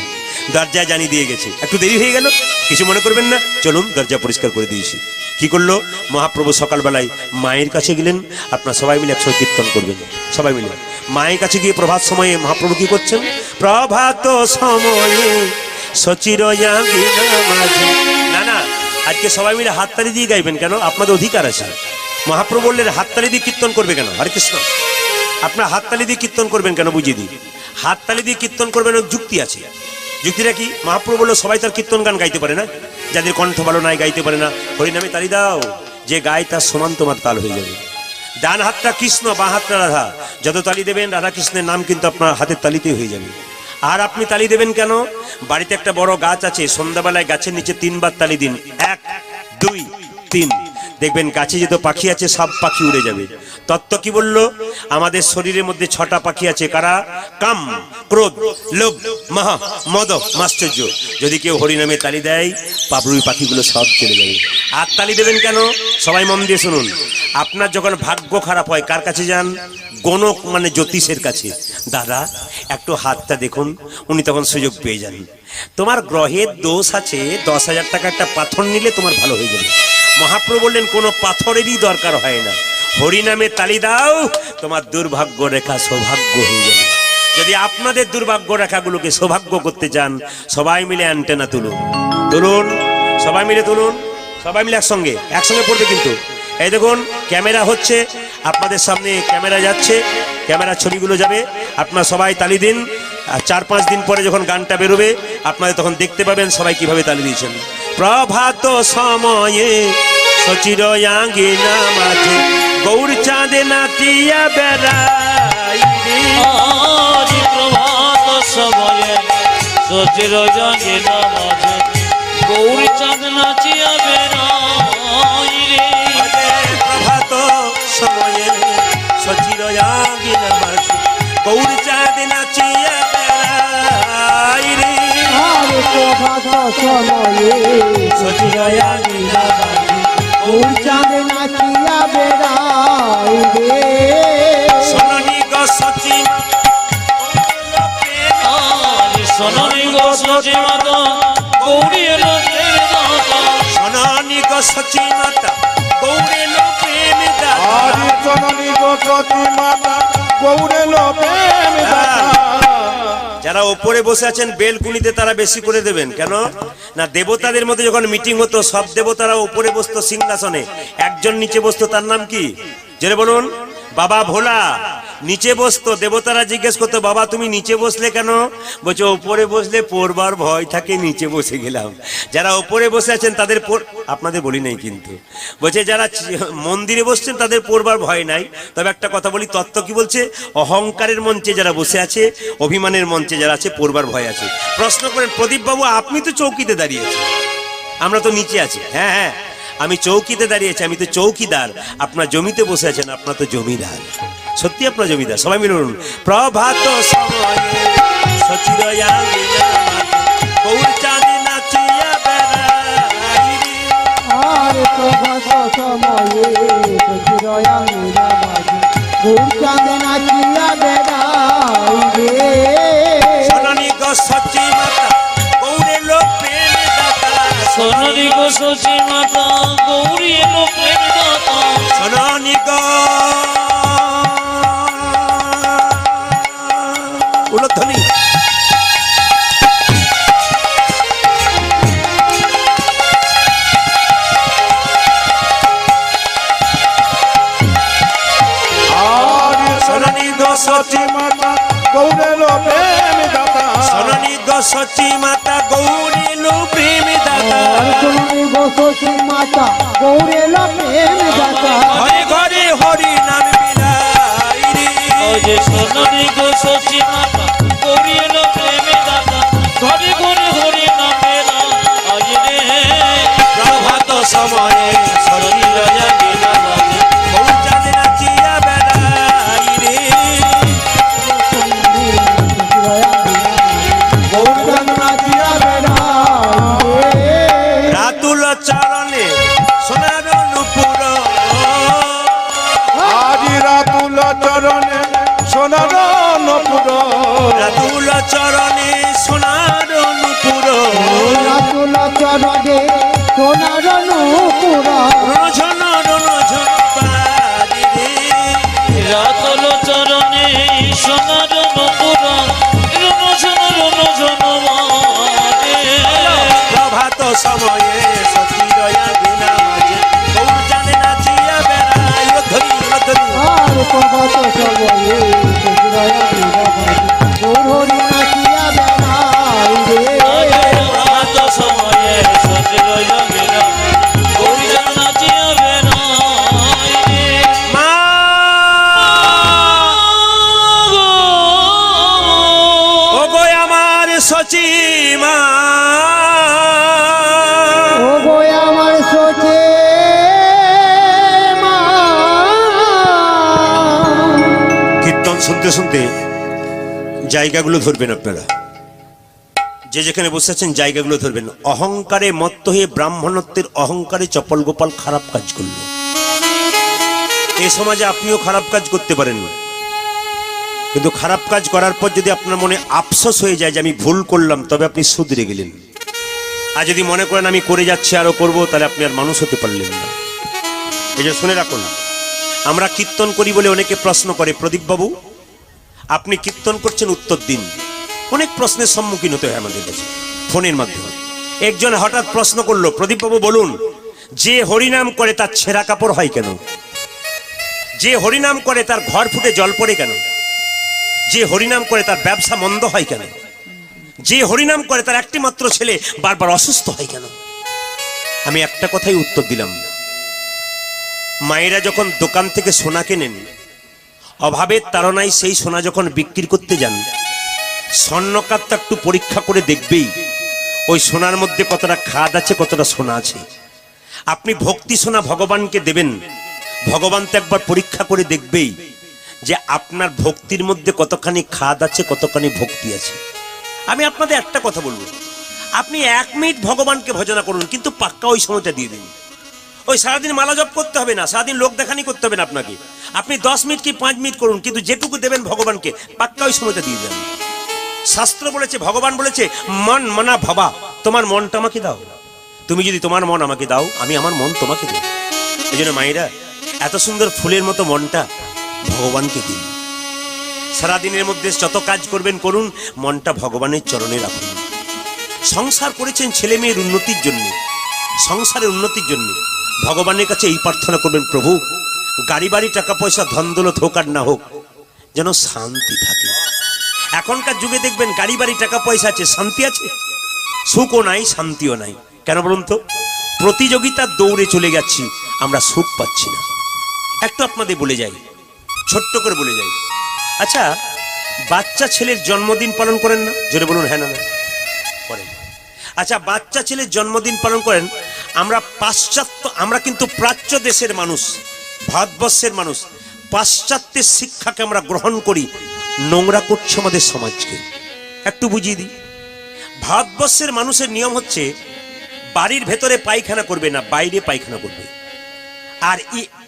দরজায় জানিয়ে দিয়ে গেছে, একটু দেরি হয়ে গেল, কিছু মনে করবেন না, চলুন দরজা পরিষ্কার করে দিয়েছি। কি করলো মহাপ্রভু, সকালবেলায় মায়ের কাছে গেলেন। আপনার সবাই মিলে একসাথে কীর্তন করবেন, সবাই মিলে মায়ের কাছে গিয়ে প্রভাত সময়ে মহাপ্রভু কি করছেন, প্রভাত সময়ে সচিরয়া বিনা মাঝে। না না, আজকে সবাই মিলে হাততালি দিয়ে গাইবেন কেন? আপনাদের অধিকার আছে। মহাপ্রভু বললেন হাততালি দিয়ে কীর্তন করবে কেন? হরে কৃষ্ণ, আপনার হাততালি দিয়ে কীর্তন করবেন কেন? বুঝিয়ে দিই, হাততালি দিয়ে কীর্তন করবেন যুক্তি আছে। যুক্তিটা কি? মহাপ্রভু বললো সবাই তার কীর্তন গান গাইতে পারে না, যাদের কণ্ঠ ভালো নাই গাইতে পারে না, হরিনামে তালি দাও, যে গায় তার সমান তোমার তাল হয়ে যাবে। ডান হাতটা কৃষ্ণ, বাঁ হাতটা রাধা, যত তালি দেবেন রাধা কৃষ্ণের নাম কিন্তু আপনার হাতের তালিতেই হয়ে যাবে। আর আপনি তালি দেবেন কেন? বাড়িতে একটা বড় গাছ আছে, সন্ধ্যাবেলায় গাছের নিচে 3 বার তালি দিন, 1 2 3, দেখবেন গাছে যত পাখি আছে সব পাখি উড়ে যাবে। তত্ত্ব কি বললো? আমাদের শরীরের মধ্যে 6টা পাখি আছে, কারা? কাম, ক্রোধ, লোভ, মোহ, মদ, মাশ্চর্য। যদি কেউ হরিনামে তালি দেয়, পাবরুই পাখিগুলো সব চলে যাবে। আর তালি দেবেন কেন? সবাই মন দিয়ে শুনুন। আপনার যখন ভাগ্য খারাপ হয় কার কাছে যান? গণক মানে জ্যোতিষের কাছে। দাদা একটু হাতটা দেখুন। উনি তখন সুযোগ পেয়ে যান, তোমার গ্রহের দোষ আছে, 10,000 টাকা একটা পাথর নিলে তোমার ভালো হয়ে যাবে। মহাপ্রভু বললেন কোনো পাথরেরই দরকার হয় না, হরিনামে তালি দাও, তোমার দুর্ভাগ্য রেখা সৌভাগ্য হয়ে যাবে। যদি আপনাদের দুর্ভাগ্য রেখাগুলোকে সৌভাগ্য করতে চান, সবাই মিলে অ্যান্টেনা তুলুন, তুলুন, সবাই মিলে তুলুন, সবাই মিলে একসঙ্গে পড়বে কিন্তু। এই দেখুন ক্যামেরা হচ্ছে, আপনাদের সামনে ক্যামেরা যাচ্ছে, ক্যামেরা ছবিগুলো যাবে, আপনারা সবাই তালি দিন। আর 4-5 দিন পরে যখন গানটা বেরোবে আপনারা তখন দেখতে পাবেন সবাই কিভাবে তালি দিয়েছেন। প্রভাত সময়ে সচির আঙ্গিনা মাঝে গৌর চাঁদে নাচিয়া বেড়াই রে। আজ প্রভাত সময়ে সচির জাগিনা মাঝে গৌরী চাঁদ নাচিয়া বেড়াই রে। প্রভাত সময়ে সচির আঙ্গিনা মাঝে গৌর চাঁদ নাচিয়া বেড়াই রে। আরে প্রভাত সময়ে সচির আঙ্গিনা মাঝে ওর চাঁদে নাচিয়া বেড়াই রে। শোনি গো সচি আজ শোনি গো সচি মাতা গৌরী এলো প্রেম দাতা। শোনি গো সচি মাতা গৌরে লো প্রেম দাতা। আদি জননী গোপতি মাতা গৌরেলো প্রেম দাতা। যারা ওপরে বসে আছেন বেলকুনিতে তারা বেশি করে দেবেন, কেন না দেবতাদের মধ্যে যখন মিটিং হতো সব দেবতারা ওপরে বসতো সিংহাসনে, একজন নিচে বসতো, তার নাম কি জেনে বলুন? বাবা ভোলা নিচে বসতো। দেবতারা জিজ্ঞেস করতো বাবা তুমি নিচে বসলে কেন? বলছে ওপরে বসলে পড়বার ভয় থাকে, নিচে বসে গেলাম। যারা ওপরে বসে আছেন তাদের আপনাদের বলি নাই কিন্তু, বলছে যারা মন্দিরে বসছেন তাদের পড়বার ভয় নাই। তবে একটা কথা বলি, তত্ত্ব কি বলছে? অহংকারের মঞ্চে যারা বসে আছে, অভিমানের মঞ্চে যারা আছে, পড়বার ভয় আছে। প্রশ্ন করেন প্রদীপ বাবু আপনি তো চৌকিতে দাঁড়িয়েছেন, আমরা তো নিচে আছি। হ্যাঁ হ্যাঁ আমি চৌকিতে দাঁড়িয়েছি, আমি তো চৌকিদার। আপনার জমিতে বসে আছেন, আপনার তো জমিদার। সত্যি আপনার জমিদার। সবাই মিলে বলুন প্রভাত সময়ে সচির আঙ্গিনা মাঝে গৌর চাঁদ নাচিয়া বেড়াই রে। আরে প্রভাত সময়ে সচির আঙ্গিনা মাঝে ওর চাঁদে নাচিয়া বেড়াই রে। শোনি গো সচি মাতা গৌরে লো প্রেম দাতা। শোনি গো সচি মাতা গৌরী এলো প্রেম দাতা। শোনি গো উলধ্বনি। আদি জননী গোপতি মাতা গৌরেলো প্রেম দাতা। শোনি গো সচি মাতা গৌরে লো প্রেম দাতা। তুমি বসছি মাতা গৌরেলো প্রেম দাতা। ঘরে ঘরে হরি নাম বিলাই রে। আজ শোনি গো সচি মাতা গৌরী এলো প্রেম দাতা। ঘরে ঘরে হরি নামের আজ রে। প্রভাত সময়ে সচির আঙ্গিনা মাঝে গৌর চাঁদ নাচিয়া বেড়াই রে। ওর চাঁদ নাচিয়া বেড়াই রে। রাতুল চরণে সোনার নুপুর। আদি রাতুল চরণে সোনার নপুর। রাতুল চরণে সোনার নুপুর। রাতুল চরণে সোনার নূপুর। রোঝন রোঝন বাজি রে। রাতল চরণে সোনার নপুর। রণজন রণজন মারে। প্রভাত সময়ে সচির আঙ্গিনা মাঝে গৌর চাঁদ নাচিয়া বেড়াই। ধরি ধরি আর প্রভাত সময়ে সচির আঙ্গিনা মাঝে গৌর হরি নাচিয়া বেড়াই রে। প্রভাত সময়ে সচির জাগিনা গৌরী চাঁদ নাচিয়া বেড়াই রে। মা ও গো আমার সচি মা। ও গো আমার সোচে মা। কীর্তন শুনতে শুনতে জায়গাগুলো ধরবেন আপনারা, যে যেখানে বসে আছেন জায়গাগুলো ধরবেন। অহংকারে মত্ত হয়ে ব্রাহ্মণত্বের অহংকারে চপল গোপাল খারাপ কাজ করল। এই সমাজে আপনিও খারাপ কাজ করতে পারেন, কিন্তু খারাপ কাজ করার পর যদি আপনার মনে আফসোস হয়ে যায় যে আমি ভুল করলাম, তবে আপনি শুধরে গেলেন। আর যদি মনে করেন আমি করে যাচ্ছি আরো করব, তাহলে আপনি আর মানুষ হতে পারলেন না। এই যে শুনে রাখুন, আমরা কীর্তন করি বলে অনেকে প্রশ্ন করে, প্রদীপ বাবু আপনি কীর্তন করছেন, উত্তর দিন। অনেক প্রশ্নের সম্মুখীন হতে হয় আমাদের কাছে ফোনের মাধ্যমে। একজন হঠাৎ প্রশ্ন করলো, প্রদীপ বাবু বলুন, যে হরিনাম করে তার ছেঁড়া কাপড় হয় কেন? যে হরিনাম করে তার ঘর ফুটে জল পড়ে কেন? যে হরিনাম করে তার ব্যবসা মন্দ হয় কেন? যে হরিনাম করে তার একটি মাত্র ছেলে বারবার অসুস্থ হয় কেন? আমি একটা কথাই উত্তর দিলাম, মায়েরা যখন দোকান থেকে সোনা কেনেন, অভাবের তাড়নায় সেই সোনা যখন বিক্রি করতে যান, স্বর্ণকারটা একটু পরীক্ষা করে দেখবেই ওই সোনার মধ্যে কতটা খাদ আছে, কতটা সোনা আছে। আপনি ভক্তি সোনা ভগবানকে দেবেন, ভগবান তো একবার পরীক্ষা করে দেখবেই যে আপনার ভক্তির মধ্যে কতখানি খাদ আছে, কতখানি ভক্তি আছে। আমি আপনাদের একটা কথা বলবো, আপনি 1 মিনিট ভগবানকে ভজনা করুন, কিন্তু পাক্কা ওই সময়টা দিয়ে দিন। ওই সারাদিন মালা জপ করতে হবে না, সারাদিন লোক দেখানি করতে হবে না আপনাকে। আপনি 10 মিনিট কি 5 মিনিট করুন, কিন্তু যেটুকু দেবেন ভগবানকে পাক্কা ওই সময়টা দিয়ে দেন। শাস্ত্র বলেছে, ভগবান বলেছে, মন মনা ভাবা, তোমার মনটা আমাকে দাও। তুমি যদি তোমার মন আমাকে দাও, আমি আমার মন তোমাকে দেব। এই জন্য মায়েরা, এত সুন্দর ফুলের মতো মনটা ভগবানকে দিন। সারাদিনের মধ্যে যত কাজ করবেন করুন, মনটা ভগবানের চরণে রাখুন। সংসার করেছেন ছেলে মেয়ের উন্নতির জন্য, সংসারের উন্নতির জন্য। ভগবানের কাছে এই প্রার্থনা করবেন, প্রভু গাড়ি বাড়ি টাকা পয়সা ধন দৌলত হোক আর না হোক, যেন শান্তি থাকে। এখনকার যুগে দেখবেন গাড়ি বাড়ি টাকা পয়সা আছে, শান্তি আছে? সুখও নাই, শান্তিও নাই। কেন বলুন তো? প্রতিযোগিতার দৌড়ে চলে যাচ্ছি, আমরা সুখ পাচ্ছি না। একটু আপনাদের বলে যাই, ছোট্ট করে বলে যাই। আচ্ছা, বাচ্চা ছেলের জন্মদিন পালন করেন না? জোরে বলুন হ্যাঁ না না করেন। আচ্ছা, বাচ্চা ছেলের জন্মদিন পালন করেন। আমরা কিন্তু প্রাচ্য দেশের মানুষ, ভারতবর্ষের মানুষ। পাশ্চাত্যের শিক্ষাকে আমরা গ্রহণ করি, নোংরা করছে আমাদের সমাজকে। একটু বুঝিয়ে দিই। ভারতবর্ষের মানুষের নিয়ম হচ্ছে, বাড়ির ভেতরে পায়খানা করবে না, বাইরে পায়খানা করবে। আর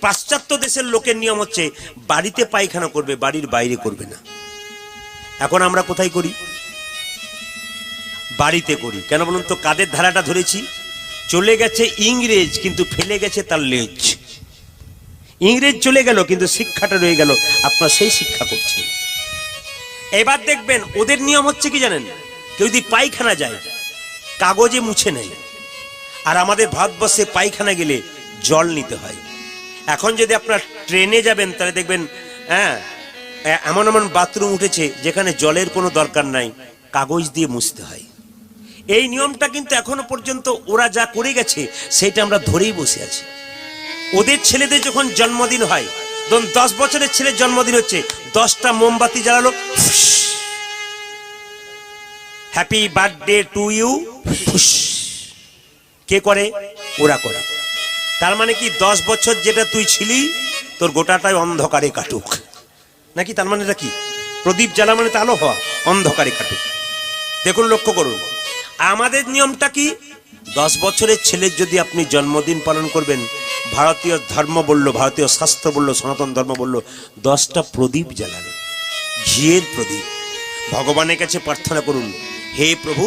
পাশ্চাত্য দেশের লোকের নিয়ম হচ্ছে, বাড়িতে পায়খানা করবে, বাড়ির বাইরে করবে না। এখন আমরা কোথায় করি? বাড়িতে করি। কেন বলুন তো? কাদের ধারাটা ধরেছি? চলে গেছে ইংরেজ, কিন্তু ফেলে গেছে তার লেজ। ইংরেজ চলে গেল, কিন্তু শিক্ষাটা রয়ে গেল, আপনারা সেই শিক্ষা করছেন। এবার দেখবেন ওদের নিয়ম হচ্ছে কি জানেন? কেউ যদি পায়খানা যায়, কাগজে মুছে নেয়। আর আমাদের ভারতবর্ষে পায়খানা গেলে জল নিতে হয়। এখন যদি আপনার ট্রেনে যাবেন, তাহলে দেখবেন এমন এমন বাথরুম উঠেছে যেখানে জলের কোনো দরকার নাই, কাগজ দিয়ে মুছতে হয়। এই নিয়মটা কিন্তু এখনো পর্যন্ত ওরা যা করে গেছে, সেটা আমরা ধরেই বসে আছি। ওদের ছেলেদের যখন জন্মদিন হয়, ধরুন 10 বছরের ছেলের জন্মদিন হচ্ছে, 10টা মোমবাতি জ্বালালো, হ্যাপি বার্থডে টু ইউ। কে করে? ওরা করে। তার মানে কি 10 বছর যেটা তুই ছিলি, তোর গোটাটাই অন্ধকারে কাটুক নাকি? তার মানে কি? প্রদীপ জ্বালা মানে তো আলো হওয়া, অন্ধকারে কাটুক। দেখুন, লক্ষ্য করুন, আমাদের নিয়মটা কি? 10 বছরের ছেলের যদি আপনি জন্মদিন পালন করবেন, ভারতীয় ধর্ম বলল, ভারতীয় শাস্ত্র বলল, সনাতন ধর্ম বলল, 10টা প্রদীপ জ্বালানো, ঘিয়ের প্রদীপ। ভগবানের কাছে প্রার্থনা করুন, হে প্রভু,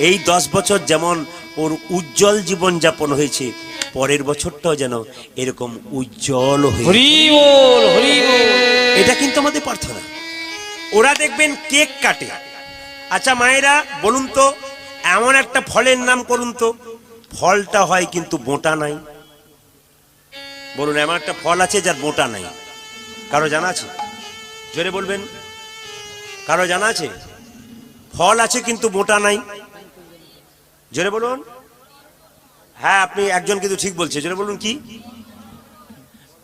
এই 10 বছর যেমন ওর উজ্জ্বল জীবন যাপন হয়েছে, পরের বছরটাও যেন এরকম উজ্জ্বল হয়ে। হরি বল, হরি বল। এটা কিন্তু আমাদের প্রার্থনা। ওরা দেখবেন কেক কাটে। আচ্ছা মায়েরা বলুন তো, এমন একটা ফলের নাম করুন তো, ফলটা হয় কিন্তু বোঁটা নাই। বলুন, এমন একটা ফল আছে যার বোঁটা নাই? কারো জানা আছে? জোরে বলবেন। কারো জানা আছে? ফল আছে কিন্তু বোঁটা নাই? জোরে বলুন। হ্যাঁ, আপনি একজন কিন্তু ঠিক বলছে, জোরে বলুন। কি?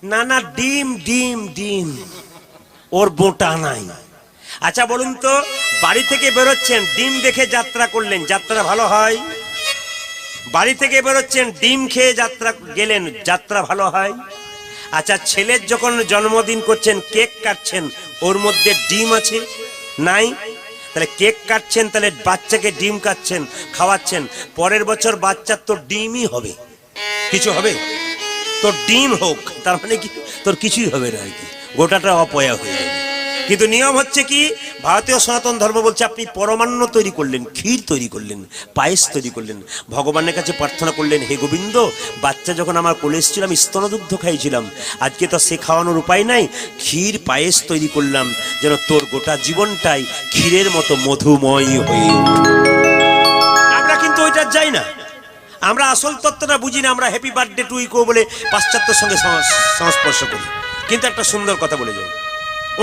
না না, ডিম ডিম ডিম, ওর বোঁটা নাই। আচ্ছা বলুন তো, বাড়ি থেকে বেরোচ্ছেন, ডিম দেখে যাত্রা করলেন, যাত্রা ভালো হয়? বাড়ি থেকে বেরোচ্ছেন, ডিম খেয়ে যাত্রা গেলেন, যাত্রা ভালো হয়? আচ্ছা, ছেলের যখন জন্মদিন করছেন, কেক কাটছেন, ওর মধ্যে ডিম আছে? নাই। তাহলে কেক কাটছেন, তাহলে বাচ্চাকে ডিম কাটছেন, খাওয়াচ্ছেন, পরের বছর বাচ্চার তো ডিমই হবে। কিছু হবে? তোর ডিম হোক, তার মানে কি তোর কিছুই হবে না, আর কি গোটাটা অপয়া হয়ে যাবে। কিন্তু নিয়ম হচ্ছে কি, ভারতীয় সনাতন ধর্ম বলছে আপনি পরমান্ন তৈরি করলেন, ক্ষীর তৈরি করলেন, পায়েস তৈরি করলেন, ভগবানের কাছে প্রার্থনা করলেন, হে গোবিন্দ, বাচ্চা যখন আমার কোলে এসেছিল আমি স্তনদুগ্ধ খাইছিলাম, আজকে তো সে খাওয়ানোর উপায় নাই, ক্ষীর পায়েস তৈরি করলাম যেন তোর গোটা জীবনটাই ক্ষীরের মতো মধুময় হয়ে ওঠে। আমরা কিন্তু ওইটা যাই না, আমরা আসল তত্ত্বটা বুঝি না, আমরা হ্যাপি বার্থডে টু ইকো বলে পাশ্চাত্যের সঙ্গে সংস্পর্শ করি। কিন্তু একটা সুন্দর কথা বলে যাই,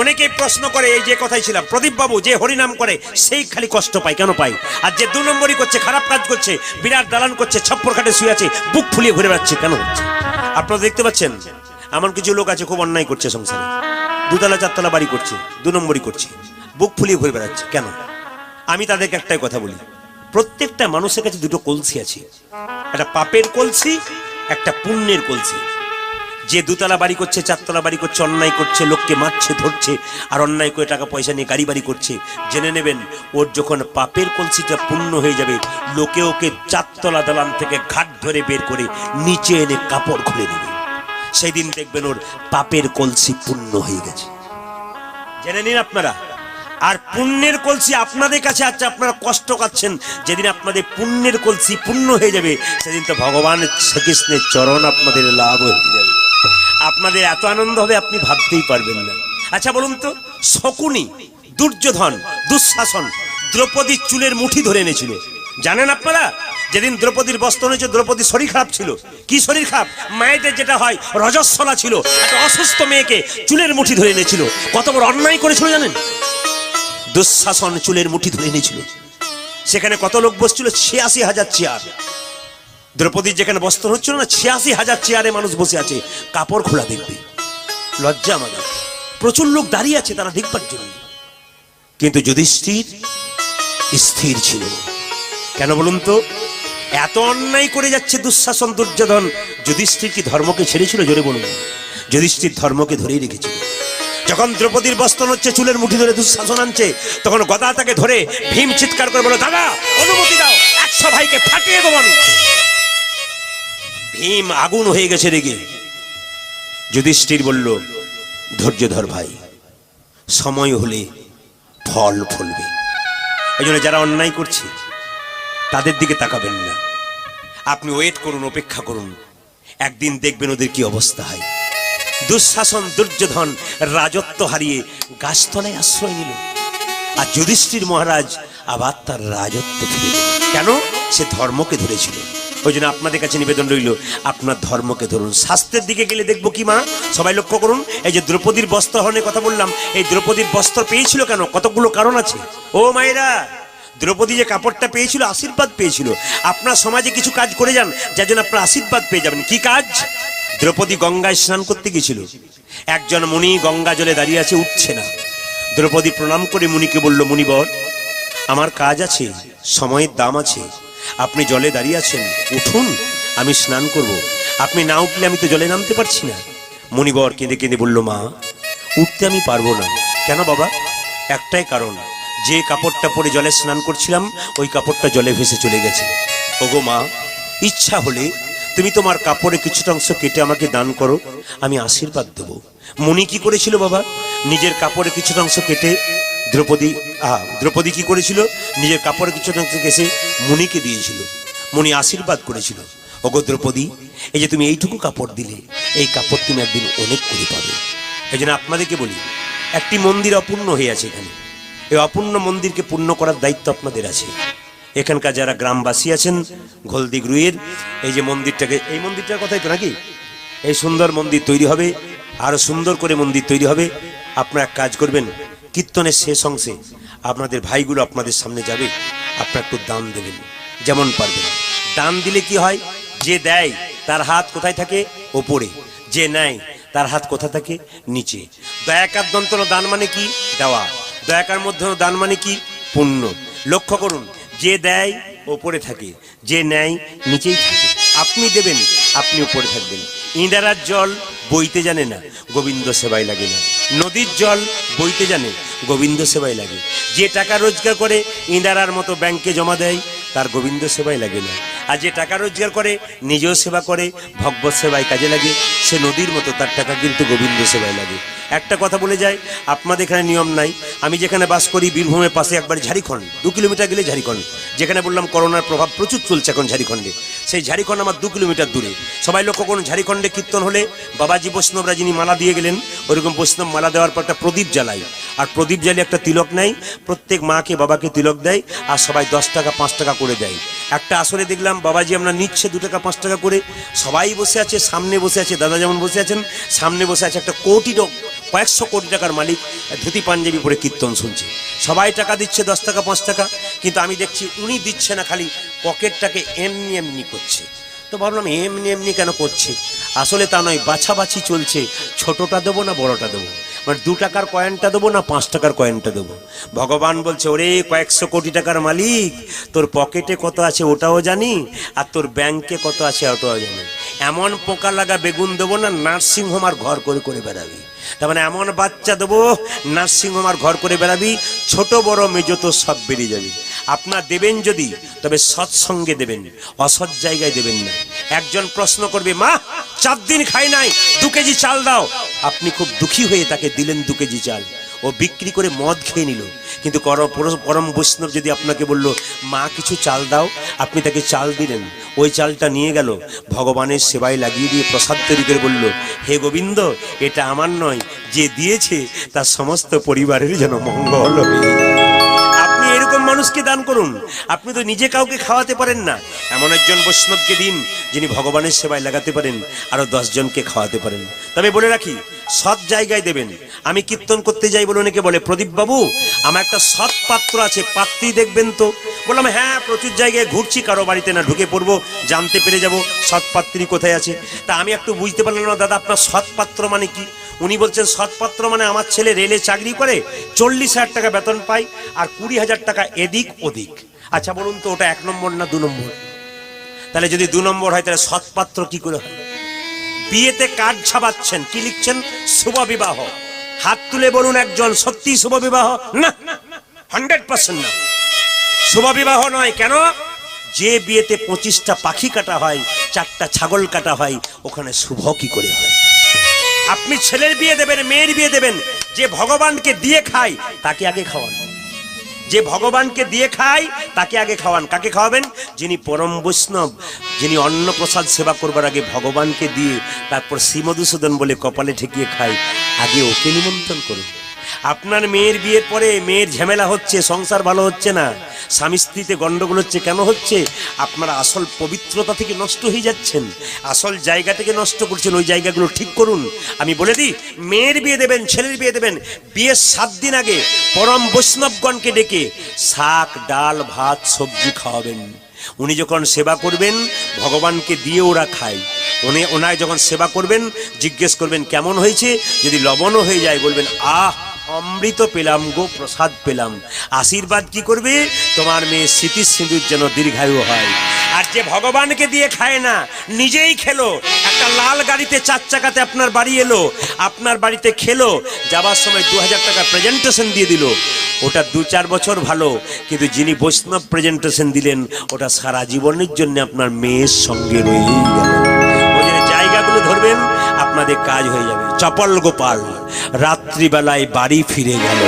অনেকেই প্রশ্ন করে, এই যে কথাই ছিলাম, প্রদীপ বাবু যে হরিনাম করে সেই খালি কষ্ট পায়, কেন পায়? আর যে 2 নম্বরই করছে, খারাপ কাজ করছে, বিরাট দালান করছে, ছপ্পর খাটে শুয়ে আছে, বুক ফুলিয়ে ঘুরে বেড়াচ্ছে, কেন হচ্ছে? আপনারা দেখতে পাচ্ছেন এমন কিছু লোক আছে খুব অন্যায় করছে সংসারে, 2 তলা 4 তলা বাড়ি করছে, 2 নম্বরই করছে, বুক ফুলিয়ে ঘুরে বেড়াচ্ছে, কেন? আমি তাদেরকে একটাই কথা বলি, প্রত্যেকটা মানুষের কাছে 2টো কলসি আছে, একটা পাপের কলসি, একটা পুণ্যের কলসি। যে 2 তলা বাড়ি করছে, 4 তলা বাড়ি করছে, অন্যায় করছে, লোককে মারছে, ধরছে, আর অন্যায় করে টাকা পয়সা নিয়ে গাড়ি বাড়ি করছে, জেনে নেবেন ওর যখন পাপের কলসিটা পূর্ণ হয়ে যাবে, লোকে ওকে 4 তলা দালান থেকে ঘাট ধরে বের করে নিচে এনে কাপড় খুলে দেবে, সেই দিন দেখবেন ওর পাপের কলসি পূর্ণ হয়ে গেছে, জেনে নিন আপনারা। আর পুণ্যের কলসি আপনাদের কাছে আছে, আপনারা কষ্ট পাচ্ছেন, যেদিন আপনাদের পুণ্যের কলসি পূর্ণ হয়ে যাবে সেদিন তো ভগবান শ্রীকৃষ্ণের চরণ আপনাদের লাভ হয়ে যাবে, আপনাদের এত আনন্দ হবে আপনি ভাবতেই পারবেন না। আচ্ছা বলুন তো, শকুনি, দুর্যোধন, দুঃশাসন দ্রৌপদীর চুলের মুঠি ধরে এনেছিল, জানেন আপনারা? যেদিন দ্রৌপদীর বস্ত্র হয়েছে, দ্রৌপদীর শরীর খারাপ ছিল। কি শরীর খারাপ? মায়েদের যেটা হয় রজস্বলা ছিল, একটা অসুস্থ মেয়েকে চুলের মুঠি ধরে এনেছিল। কত বড় অন্যায় করেছিল জানেন? দুঃশাসন চুলের মুঠি ধরে এনেছিল, সেখানে কত লোক বসছিল? 86,000 চেয়ার। দ্রৌপদীর যেখানে বস্ত্র হচ্ছিল না, 86,000 চেয়ারে মানুষ বসে আছে, কাপড় খোলা দেখবে, লজ্জা আমাদের। প্রচুর লোক দাঁড়িয়ে আছে তারা দেখবার জন্য, কিন্তু যুধিষ্ঠির স্থির ছিল। কেন বলুন তো? এত অন্যায় করে যাচ্ছে দুঃশাসন, দুর্যোধন, যুধিষ্ঠির কি ধর্মকে ছেড়েছিল? জোরে বলুন। যুধিষ্ঠির ধর্মকে ধরেই রেখেছিল। যখন দ্রৌপদীর বস্ত্র হচ্ছে, চুলের মুঠি ধরে দুঃশাসন আনছে, তখন গদা তাকে ধরে ভীম চিৎকার করে বলে, দাদা অনুমতি দাও, 100 ভাইকে ফাটিয়ে দেবো আমি। ভীম আগুন হয়ে গেছে রেগে। যুধিষ্ঠির বলল, ধৈর্য ধর ভাই, সময় হলে ফল ফলবে। এই জন্য যারা অন্যায় করছে তাদের দিকে তাকাবেন না, আপনি ওয়েট করুন, অপেক্ষা করুন, একদিন দেখবেন ওদের কি অবস্থা হয়। দুঃশাসন দুর্যোধন রাজত্ব হারিয়ে গাছতলায় আশ্রয় নিল, আর যুধিষ্ঠির মহারাজ আবার তার রাজত্ব ফিরে পেল। কেন? সে ধর্মকে ধরেছিল। ওই জন্য আপনাদের কাছে নিবেদন রইল, আপনার ধর্মকে ধরুন। শাস্ত্রের দিকে গেলে দেখবো কি মা, সবাই লক্ষ্য করুন, এই যে দ্রৌপদীর বস্ত্র হরণের কথা বললাম, এই দ্রৌপদীর বস্ত্র পেয়েছিল কেন? কতগুলো কারণ আছে ও মায়েরা। দ্রৌপদী যে কাপড়টা পেয়েছিল, আশীর্বাদ পেয়েছিল। আপনার সমাজে কিছু কাজ করে যান, যার জন্য আপনার আশীর্বাদ পেয়ে যাবেন। কি কাজ? দ্রৌপদী গঙ্গায় স্নান করতে গেছিল, একজন মুনি গঙ্গা জলে দাঁড়িয়ে আছে, উঠছে না। দ্রৌপদী প্রণাম করে মুনিকে বলল, মুনিবর, আমার কাজ আছে, সময়ের দাম আছে, আপনি জলে দাঁড়িয়ে আছেন, উঠুন, আমি স্নান করব। আপনি না উঠলে আমি তো জলে নামতে পারছি না। মুনিবর কেঁদে কেঁদে বলল, মা, উঠতে আমি পারবো না। কেন বাবা? একটাই কারণ, যে কাপড়টা পরে জলে স্নান করছিলাম ওই কাপড়টা জলে ভেসে চলে গেছে। ওগো মা, ইচ্ছা হলে তুমি তোমার কাপড়ে কিছুটা অংশ কেটে আমাকে দান করো, আমি আশীর্বাদ দেবো। মুনি কি করেছিল বাবা? নিজের কাপড়ে কিছুটা অংশ কেটে দ্রৌপদী কি করেছিল? নিজের কাপড়ে কিছুটা অংশ কেটে মুনিকে দিয়েছিল। মুনি আশীর্বাদ করেছিল, ওগো দ্রৌপদী, এই যে তুমি এইটুকু কাপড় দিলে, এই কাপড় তুমি একদিন অনেক করে পাবে। এই জন্য আপনাদেরকে বলি, একটি মন্দির অপূর্ণ হয়ে আছে এখানে, এই অপূর্ণ মন্দিরকে পূর্ণ করার দায়িত্ব আপনাদের আছে। এখানকার যারা গ্রামবাসী আছেন ঘোলদিগ্রুয়ের, এই যে মন্দিরটাকে, এই মন্দিরটার কথাই তো নাকি, এই সুন্দর মন্দির তৈরি হবে, আরো সুন্দর করে মন্দির তৈরি হবে। আপনারা এক কাজ করবেন, কীর্তনের শেষ অংশে আপনাদের ভাইগুলো আপনাদের সামনে যাবে, আপনারা একটু দান দেবেন যেমন পারবেন। দান দিলে কি হয়? যে দেয় তার হাত কোথায় থাকে? ওপরে। যে নেয় তার হাত কোথা থাকে? নিচে। দয়াকার দন্তন দান মানে কি? দেওয়া। দয়াকার মধ্যে দান মানে কি? পুণ্য। লক্ষ্য করুন, যে দেয় ওপরে থাকে, যে নেয় নিচেই থাকে। আপনি দেবেন, আপনি উপরে থাকবেন। ইন্দারার জল বইতে জানে না, গোবিন্দ সেবায় লাগে না। নদীর জল বইতে জানে, গোবিন্দ সেবায় লাগে। যে টাকা রোজগার করে ইন্দারার মতো ব্যাংকে জমা দেয়, তার গোবিন্দ সেবায় লাগে না। আর যে টাকা রোজগার করে নিজেও সেবা করে, ভগবত সেবায় কাজে লাগে, সে নদীর মতো, তার টাকা কিন্তু গোবিন্দ সেবায় লাগে। একটা কথা বলে যায়, আপনাদের এখানে নিয়ম নাই, আমি যেখানে বাস করি বীরভূমের পাশে একবার ঝাড়খণ্ড, 2 কিলোমিটার গেলে ঝাড়খণ্ড, যেখানে বললাম করোনার প্রভাব প্রচুর চলছে এখন ঝাড়খণ্ডে, সেই ঝাড়খণ্ড আমার 2 কিলোমিটার দূরে। সবাই লক্ষ্য করুন, ঝাড়খণ্ডে কীর্তন হলে বাবাজি বৈষ্ণবরা যিনি মালা দিয়ে গেলেন, ওইরকম বৈষ্ণব মালা দেওয়ার পর একটা প্রদীপ জ্বালায়, আর প্রদীপ জ্বালিয়ে একটা তিলক নেয়, প্রত্যেক মাকে বাবাকে তিলক দেয়, আর সবাই 10 টাকা 5 টাকা করে দেয়। একটা আসরে দেখলাম বাবাজি আমরা নিচ্ছে 2 টাকা 5 টাকা করে, সবাই বসে আছে, সামনে বসে আছে দাদা যেমন বসে আছেন, সামনে বসে আছে একটা কয়েকশো কোটি টাকার মালিক, ধুতি পাঞ্জাবি পরে কীর্তন শুনছে, সবাই টাকা দিচ্ছে 10 টাকা 5 টাকা, কিন্তু আমি দেখছি উনি দিচ্ছে না, খালি পকেটটাকে এমনি এমনি করছে। তো ভাবলাম এমনি এমনি কেন করছে, আসলে তা নয়, বাছাবাছি চলছে, ছোটটা দেবো না বড়টা দেবো, মানে 2 টাকার কয়েনটা দেবো না 5 টাকার কয়েনটা দেবো। ভগবান বলছে, ওরে কয়েকশো কোটি টাকার মালিক, তোর পকেটে কত আছে ওটাও জানি, আর তোর ব্যাংকে কত আছে ওটাও জানি। এমন পোকা লাগা বেগুন দেবো না নার্সিংহোম আর ঘর করে করে বেড়াবি, তার মানে এমন বাচ্চা দেবো নার্সিংহোম আর ঘর করে বেড়াবি, ছোট বড় মেজো তো সব বেরিয়ে যাবে। আপনার দেবেন যদি, তবে সৎসঙ্গে দেবেন, অসৎ জায়গায় দেবেন না। একজন প্রশ্ন করবে, মা 4 দিন খাই নাই, 2 কেজি চাল দাও, আপনি খুব দুঃখী হয়ে তাকে দিলেন 2 কেজি চাল, ও বিক্রি করে মদ খেয়ে নিল। কিন্তু পরম বৈষ্ণব যদি আপনাকে বলল, মা কিছু চাল দাও, আপনি তাকে চাল দিলেন, ওই চালটা নিয়ে গেল, ভগবানের সেবায় লাগিয়ে দিয়ে প্রসাদ তৈরি করে বলল, হে গোবিন্দ, এটা আমার নয়, যে দিয়েছে তার সমস্ত পরিবারের যেন মঙ্গল হবে। আপনি এরকম মানুষকে দান করুন। আপনি তো নিজে কাউকে খাওয়াতে পারেন না, এমন একজন বৈষ্ণবকে দিন যিনি ভগবানের সেবায় লাগাতে পারেন, আরো 10 জনকে খাওয়াতে পারেন। তবে বলে রাখি, সৎ জায়গায় দেবেন। আমি কীর্তন করতে যাই বলে অনেকে বলে, প্রদীপ বাবু আমার একটা সৎ পাত্র আছে, পাত্রী দেখবেন তো। বললাম, হ্যাঁ প্রচুর জায়গায় ঘুরছি, কারো বাড়িতে না ঢুকে পড়বো, জানতে পেরে যাব সৎ পাত্রী কোথায় আছে। তা আমি একটু বুঝতে পারলাম না, দাদা আপনার সৎ পাত্র মানে কি? উনি বলছেন, সৎপাত্র মানে আমার ছেলে রেলে চাকরি করে, 40,000 টাকা বেতন পায়, আর 20,000 টাকা এদিক ওদিক। আচ্ছা বলুন তো, ওটা 1 নম্বর না 2 নম্বর? তাহলে যদি 2 নম্বর হয়, তাহলে সৎপাত্র কি করে হয়? বিয়েতে কার্ড ছাপাচ্ছেন, কি লিখছেন? শুভ বিবাহ। হাত তুলে বলুন একজন, সত্যি শুভ বিবাহ? না, 100% না, শুভ বিবাহ নয়। কেন? যে বিয়েতে 25টা পাখি কাটা হয়, 4টা ছাগল কাটা হয়, ওখানে শুভ কি করে হয়? আপনি ছেলের বিয়ে দেবেন, মেয়ের বিয়ে দেবেন, যে ভগবানকে দিয়ে খায় তাকে আগে খাওয়ান, যে ভগবানকে দিয়ে খায় তাকে আগে খাওয়ান। কাকে খাওয়াবেন? যিনি পরম বৈষ্ণব, যিনি অন্ন প্রসাদ সেবা করবার আগে ভগবানকে দিয়ে তারপর শ্রীমধুসূদন বলে কপালে ঠেকিয়ে খায়, আগে ওকে নিমন্ত্রণ করুন। আপনার মেয়ের বিয়ের পরে মেয়ের ঝামেলা হচ্ছে, সংসার ভালো হচ্ছে না, স্বামী স্ত্রীতে গন্ডগোল হচ্ছে, কেন হচ্ছে? আপনারা আসল পবিত্রতা থেকে নষ্ট হয়ে যাচ্ছেন, আসল জায়গা থেকে নষ্ট করছেন, ওই জায়গাগুলো ঠিক করুন। আমি বলে দিই, মেয়ের বিয়ে দেবেন, ছেলের বিয়ে দেবেন, বিয়ের 7 দিন আগে পরম বৈষ্ণবগণকে ডেকে শাক ডাল ভাত সবজি খাওয়াবেন। উনি যখন সেবা করবেন, ভগবানকে দিয়ে ওরা খায়, ওনায় যখন সেবা করবেন জিজ্ঞেস করবেন কেমন হয়েছে, যদি লবণও হয়ে যায় বলবেন, আহ অমৃত পেলাম গো, প্রসাদ পেলাম। আশীর্বাদ কি করবে? তোমার মেয়ে স্মৃতি সিঁদুর যেন দীর্ঘায়ু হয়। আর যে ভগবানকে দিয়ে খায় না, নিজেই খেলো, একটা লাল গাড়িতে 4 চাকাতে আপনার বাড়ি এলো, আপনার বাড়িতে খেলো, যাবার সময় 2000 টাকা প্রেজেন্টেশন দিয়ে দিল, ওটা 2-4 বছর ভালো, কিন্তু যিনি বৈষ্ণব প্রেজেন্টেশন দিলেন, ওটা সারা জীবনের জন্য আপনার মেয়ের সঙ্গে রয়েই গেল। ওই যে জায়গাগুলো ধরবেন, আপনাদের কাজ হয়ে যাবে। চপল গোপাল রাত্রিবেলায় বাড়ি ফিরে গেল,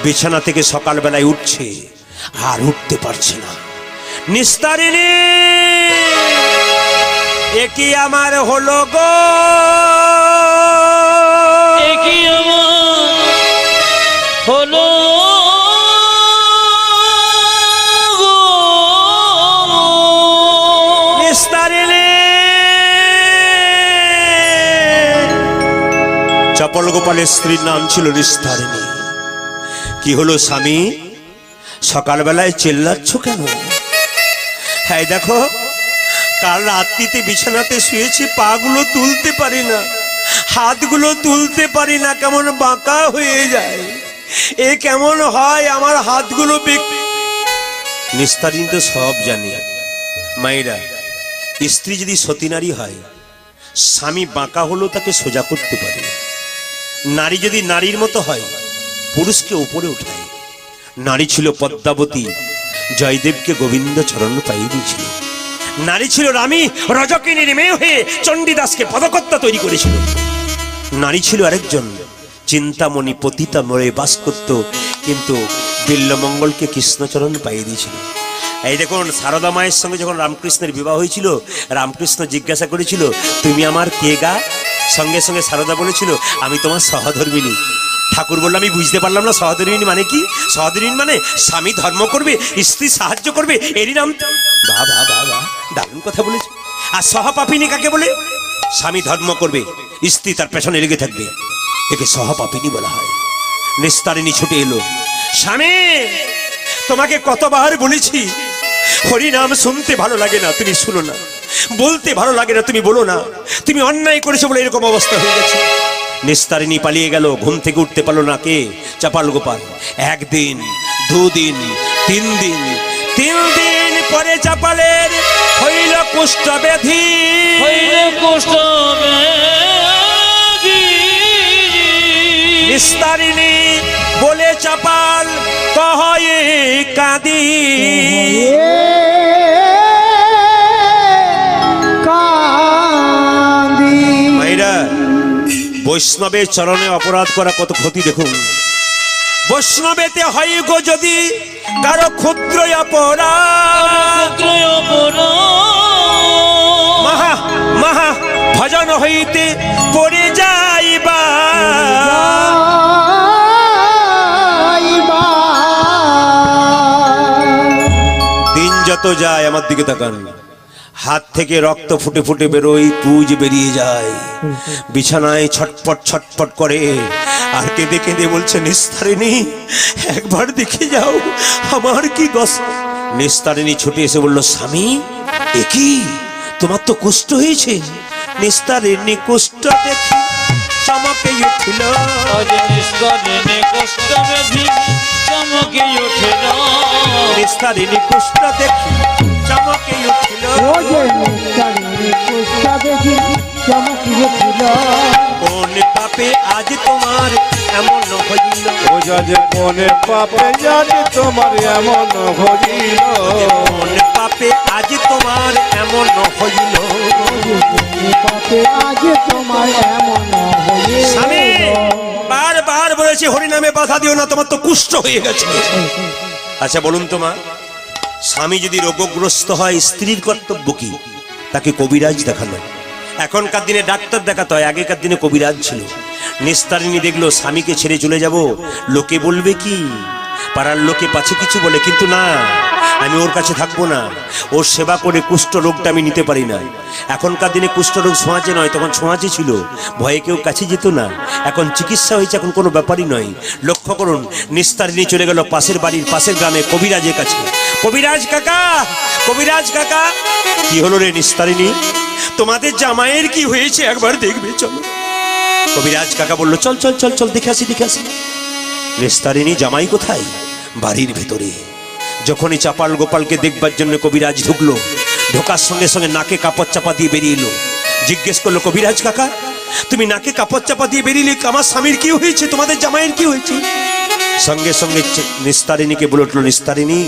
বিছানা থেকে সকালবেলায় উঠছে, আর উঠতে পারছে না। নিস্তারিণী, একই আমার হলো গো, একই আমার হলো গো। নিস্তারিণী, চপল গোপালের স্ত্রীর নাম ছিল নিস্তারিণী। কি হলো স্বামী, সকালবেলায় চেল্লাচ্ছ কেন? হ্যাঁ দেখো, কাল রাত্রিতে বিছানাতে শুয়েছি, পাগুলো তুলতে পারি না, হাতগুলো তুলতে পারি না, কেমন বাঁকা হয়ে যায়। এ কেমন হয় আমার হাতগুলো? নিস্তারিণী তো সব জানি। মায়েরা, স্ত্রী যদি সতী নারী হয়, স্বামী বাঁকা হলেও তাকে সোজা করতে পারে। নারী যদি নারীর মতো হয়, পুরুষকে উপরে উঠায়। নারী ছিল পদ্মাবতী, জয়দেবকে গোবিন্দ চরণ পাইয়ে দিয়েছিল। নারী ছিল রামী, রজকিনীর মেয়ে হয়ে চণ্ডীদাসকে পদকর্তা তৈরি করেছিল। নারী ছিল আরেকজন, চিন্তামণি পতিতা মরে বাস করত, কিন্তু বিল্লমঙ্গলকে কৃষ্ণচরণ পাইয়ে দিয়েছিল। এই দেখুন, সারদা মায়ের সঙ্গে যখন রামকৃষ্ণের বিবাহ হয়েছিল, রামকৃষ্ণ জিজ্ঞাসা করেছিল, তুমি আমার কে গা? সঙ্গে সঙ্গে সারদা বলেছিল, আমি তোমার সহধর্মিনী। ঠাকুর বলল, আমি বুঝতে পারলাম না সহধর্মিনী মানে কি। সহধর্মিনী মানে স্বামী ধর্ম করবে, স্ত্রী সাহায্য করবে, এরই নাম। বাহ বাহ বাহ বাহ, দারুণ কথা বলেছে। আর সহপাপিনী কাকে বলে? স্বামী ধর্ম করবে, স্ত্রী তার পেছনে লেগে থাকবে, একে সহপাপিনী বলা হয়। নিস্তারিণী ছুটে এলো, স্বামী তোমাকে কতবার বলেছি হরি নাম শুনতে ভালো লাগে না, তুমি শুনো না, বলতে ভালো লাগে না, তুমি বলো না, তুমি অন্যায় করেছো বলে এরকম অবস্থা হয়ে গেছে। নিস্তারিণী পালিয়ে গেল, ঘুম থেকে উঠতে পারলো না কে? চাপাল গোপাল। একদিন, দুদিন, 3 দিন, 3 দিন পরে চাপালের হইল কুষ্ঠ ব্যাধি। হইলে কষ্ট ব্যাধি। নিস্তারিণী বলে চাপাল কহয়ে কাঁদি। কাঁদি। মাইরা, বৈষ্ণবের চরণে অপরাধ করা কত ক্ষতি দেখুন। বৈষ্ণবেতে হয় গো যদি কারো ক্ষুদ্র অপরাধ, মহা মহা ভজন হইতে পড়ে যাইবা। দিন যত যায়, আমার দিকে তাকান, হাত থেকে রক্ত ফুটে ফুটে বেরোয়, পুজ বেরিয়ে যায়, বিছানায় ছটপট ছটপট করে, আর কেঁদে কেঁদে বলছে, নিস্তারিণী একবার দেখে যাও আমার কি দশ। নিস্তারিণী ছুটে এসে বলল, স্বামী এ কি, তোমার তো কুষ্ঠ হয়েছে। নিস্তারিণী কুষ্ঠ দেখি চমকে উঠিল। নিস্তারিণী কষ্ট ব্যাধি চমকে উঠিল। নিস্তারিণী কুষ্ঠ দেখি চমকে উঠিল। ও যে নিস্তারিণী কুষ্ঠ দেখি চমকে উঠিল। কোন পাপে আজ তোমার এমন হইল? ও যে কোন পাপে জানি তোমার এমন হইল। কোন পাপে আজ তোমার এমন হইল? পাপে আজ তোমার এমন স্বামী হইল। বারবার বলেছি হরি নামে বাধা দিও না, তোমার তো কুষ্ঠ হয়ে গেছে। আচ্ছা বলুন তো মা, স্বামী যদি রোগগ্রস্ত হয় স্ত্রীর কর্তব্য কি? তাকে কবিরাজ দেখানো। এখনকার দিনে ডাক্তার দেখাতে হয়, আগেকার দিনে কবিরাজ ছিল। নিস্তারিণী দেখলো স্বামীকে ছেড়ে চলে যাব, লোকে বলবে কি, পাড়ার লোকে পাছে কিছু বলে, কিন্তু না, আমি ওর কাছে থাকবো না, ওর সেবা করে কুষ্ঠ রোগটা আমি নিতে পারি না। এখনকার দিনে কুষ্ঠ রোগ ছোঁয়াচে নয়, তখন ছোঁয়াচে ছিল, ভয়ে কেউ কাছে যেত না। এখন চিকিৎসা হয়েছে, এখন কোনো ব্যাপারই নয়। লক্ষ্য করুন, নিস্তারিণী চলে গেল পাশের বাড়ির, পাশের গ্রামে কবিরাজের কাছে। কবিরাজ কাকা, কবিরাজ কাকা। কি হলো রে নিস্তারিণী, তোমাদের জামাইয়ের কি হয়েছে একবার দেখবে চলো। কবিরাজ কাকা বলল, চল চল চল চল, দেখে আসি দেখে আসি। নিস্তারিণী জামাই কোথায়? বাড়ির ভেতরে। যখনই চাপাল গোপালকে দেখবার জন্য কবিরাজ ঢুকলো, ঢোকার সঙ্গে সঙ্গে নাকে কাপড় চাপা দিয়ে বেরিয়ে এলো। জিজ্ঞেস করলো, কবিরাজ কাকা তুমি নাকে কাপড় চাপা দিয়ে বেরিয়ে, আমার স্বামীর কি হয়েছে, তোমাদের জামাইয়ের কি হয়েছে? সঙ্গে সঙ্গে নিস্তারিণীকে বলে উঠলো, নিস্তারিণী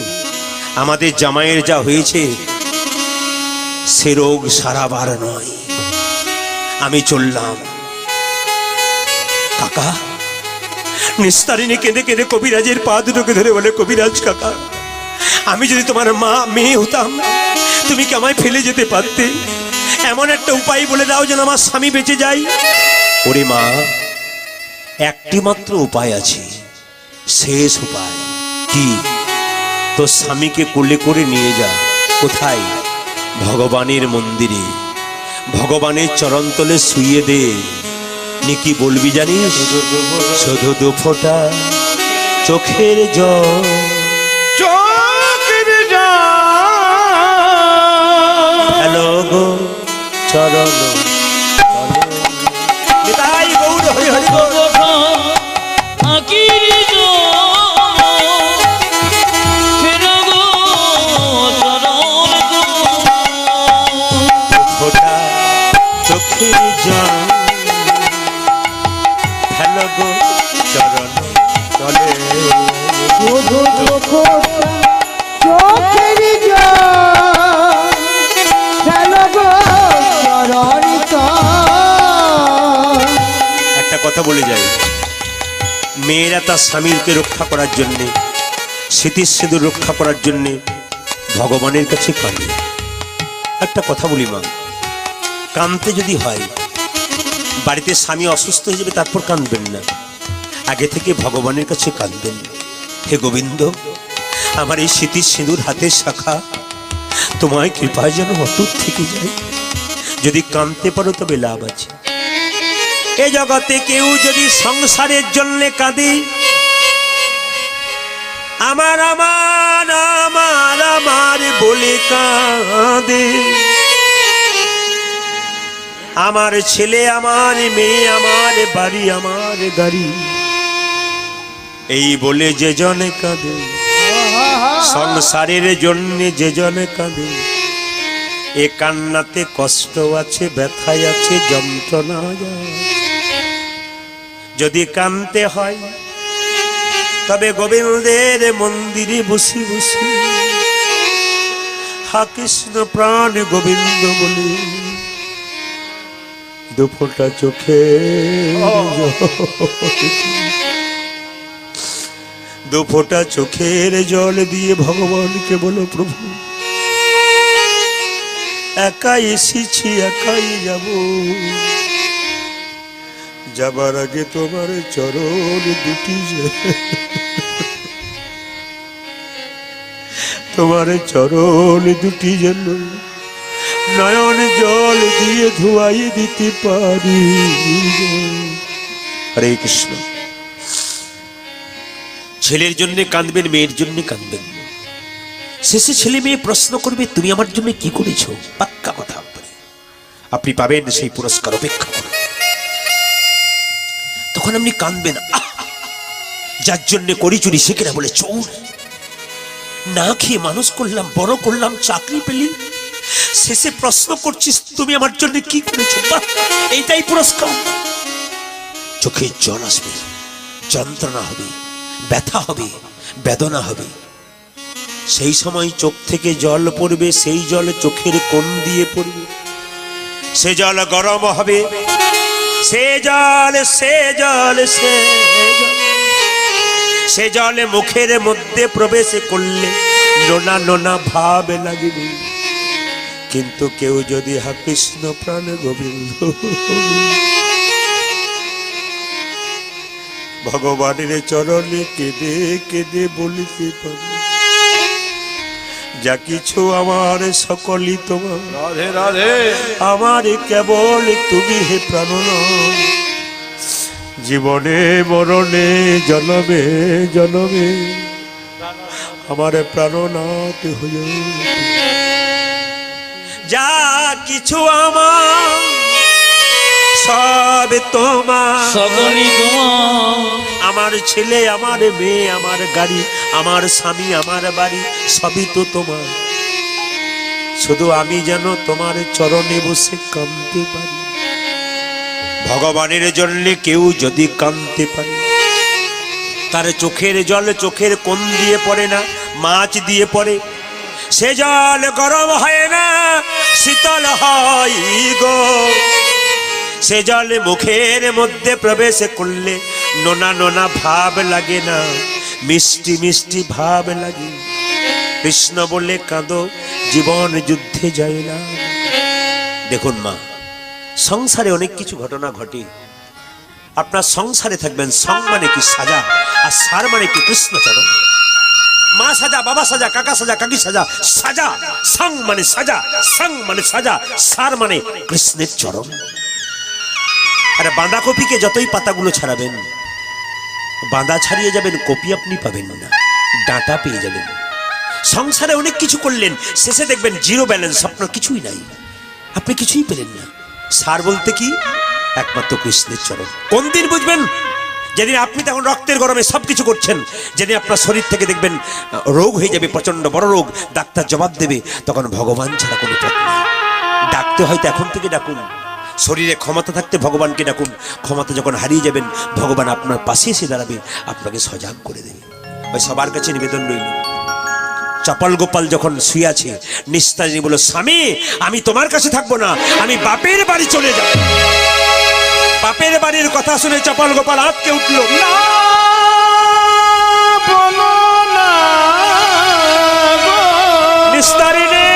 আমাদের জামাইয়ের যা হয়েছে সে রোগ সারাবার নয়, আমি চললাম। কাকা, নিস্তারিণী কেঁদে কেঁদে কবিরাজের পা দুটোকে ধরে বলে, কবিরাজ কাকা আমি যদি তোমার মা মেয়ে হতাম, তুমি কি আমায় ফেলে যেতে পারতে? এমন একটা উপায় বলে দাও যেন আমার স্বামী বেঁচে যায়। ওরে মা, একটি মাত্র উপায় আছে, শেষ উপায়। কি? তোর স্বামীকে কোলে করে নিয়ে যা। কোথায়? ভগবানের মন্দিরে, ভগবানের চরণতলে শুইয়ে দে। নি কি বলবি জানিস? শুধু 2 ফোঁটা চোখের জল, চোখের জল হ্যালো গো চরণ তলে। নিতাই গৌর হরি হরি গো। ফোঁটা চোখের জল, হ্যালো গো চরণ তলে। শুধু চোখের জল কথা বলে যায়, মেয়েরা তার স্বামীকে রক্ষা করার জন্যে, স্মৃতির সিঁদুর রক্ষা করার জন্যে ভগবানের কাছে কাঁদে। একটা কথা বলি মা, কাঁদতে যদি হয়, বাড়িতে স্বামী অসুস্থ হয়ে যাবে তারপর কাঁদবেন না, আগে থেকে ভগবানের কাছে কাঁদবেন। হে গোবিন্দ, আমার এই স্মৃতির সিঁদুর হাতের শাখা তোমায় কৃপায় যেন অটুট থেকে যায়। যদি কাঁদতে পারো তবে লাভ আছে। এ জগতে কেউ যদি সংসারের জন্য কাঁদে, আমার আমার আমার আমার বলে কাঁদে, আমার ছেলে আমার মেয়ে আমার বাড়ি আমার গাড়ি, এই বলে যে জনে কাঁদে, সংসারের জন্য যে জনে কাঁদে, এ কান্নাতে কষ্ট আছে, ব্যথায় আছে, যন্ত্রণা আছে। যদি কাঁদতে হয় তবে গোবিন্দের মন্দিরে বসে বসে হা কৃষ্ণ প্রাণ গোবিন্দ বলে দুফোঁটা চোখে দুফোঁটা চোখের জল দিয়ে ভগবানকে বলো, প্রভু একাই এসেছি একাই যাব, যাবার আগে তোমার চরণ দুটি তোমার চরণ দুটি যেন নয়ন জল দিয়ে ধোয়াই দিতে পারি। হরে কৃষ্ণ। ছেলের জন্য কাঁদবেন, মেয়ের জন্য কাঁদবেন, শেষে ছেলে মেয়ে প্রশ্ন করবে তুমি আমার জন্য কি করেছো, পাক্কা কথা আপনি পাবেন সেই পুরস্কার, অপেক্ষা করুন। তখন আপনি কাঁদবেন, যার জন্য করি চুরি সে কিনা বলে চোর, না খেয়ে মানুষ করলাম, বড় করলাম, চাকরি পেলি, শেষে প্রশ্ন করছিস তুমি আমার জন্য কি করেছো, এইটাই পুরস্কার। চোখে জল আসবে, যন্ত্রণা হবে, ব্যথা হবে, বেদনা হবে, সেই সময় চোখ থেকে জল পড়বে, সেই জল চোখের কোণ দিয়ে পড়বে, সে জল গরম হবে, সে জল সে জল সে জল সে জলে মুখের মধ্যে প্রবেশ করলে নোনা নোনা ভাব লাগবে। কিন্তু কেউ যদি হা কৃষ্ণ প্রাণ গোবিন্দ ভগবানের চরণে কেঁদে কেঁদে বলিতে পারে, যা কিছু আমার সকলই তোমার, রাধে রাধে, আমার কেবল তুমি হে প্রাণনাথ, জীবনে মরণে জনমে জনমে আমার প্রাণনাথ হয়ে, যা কিছু আমার সব তোমার, সকলই তোমার, আমার ছেলে আমার মেয়ে আমার গাড়ি আমার স্বামী আমার বাড়ি সবই তো তোমার, শুধু আমি যেন তোমার চরণে বসে কাঁদতে পারি। ভগবানের জন্য কেউ যদি কাঁদতে পারে, তার চোখের জল চোখের কোণ দিয়ে পড়ে না, মাছ দিয়ে পড়ে, সে জল গরম হয় না, শীতল হয় গো, সে জল মুখের মধ্যে প্রবেশ করলে নোনা নোনা ভাব লাগে না, মিষ্টি মিষ্টি ভাব লাগে। কৃষ্ণ বলে কাঁদো, জীবন যুদ্ধে যায় না। দেখুন মা, সংসারে অনেক কিছু ঘটনা ঘটে, আপনার সংসারে থাকবেন, সং মানে কি সাজা, আর সার মানে কি কৃষ্ণচরণ। মা সাজা, বাবা সাজা, কাকা সাজা, কাকি সাজা, সাজা সং মানে সাজা, সং মানে সাজা, সার মানে কৃষ্ণের চরণ। আরে বাঁধাকপিকে যতই পাতাগুলো ছাড়াবেন, বাঁধা ছাড়িয়ে যাবেন, কপি আপনি পাবেন না, ডাঁটা পেয়ে যাবেন। সংসারে অনেক কিছু করলেন, শেষে দেখবেন জিরো ব্যালেন্স, আপনার কিছুই নাই, আপনি কিছুই পেলেন না। সার বলতে কি? একমাত্র কৃষ্ণের চরণ। কোন দিন বুঝবেন? যেদিন আপনি তখন রক্তের গরমে সবকিছু করছেন, যেদিন আপনার শরীর থেকে দেখবেন রোগ হয়ে যাবে, প্রচন্ড বড় রোগ, ডাক্তার জবাব দেবে, তখন ভগবান ছাড়া কোনো পথ নেই। ডাকতে হয়তো এখন থেকে ডাকুন, শরীরে ক্ষমতা থাকতে ভগবানকে ডাকুন, ক্ষমতা যখন হারিয়ে যাবেন ভগবান আপনার পাশে এসে দাঁড়াবে, আপনাকে সজাগ করে দেবে। ওই সবার কাছে নিবেদন রইল, চপল গোপাল যখন শুয়ে আছে, নিস্তারিণী বলল, স্বামী আমি তোমার কাছে থাকবো না, আমি বাপের বাড়ি চলে যাব। বাপের বাড়ির কথা শুনে চপল গোপাল আটকে উঠলো। না বলো না গো, নিস্তারিণী,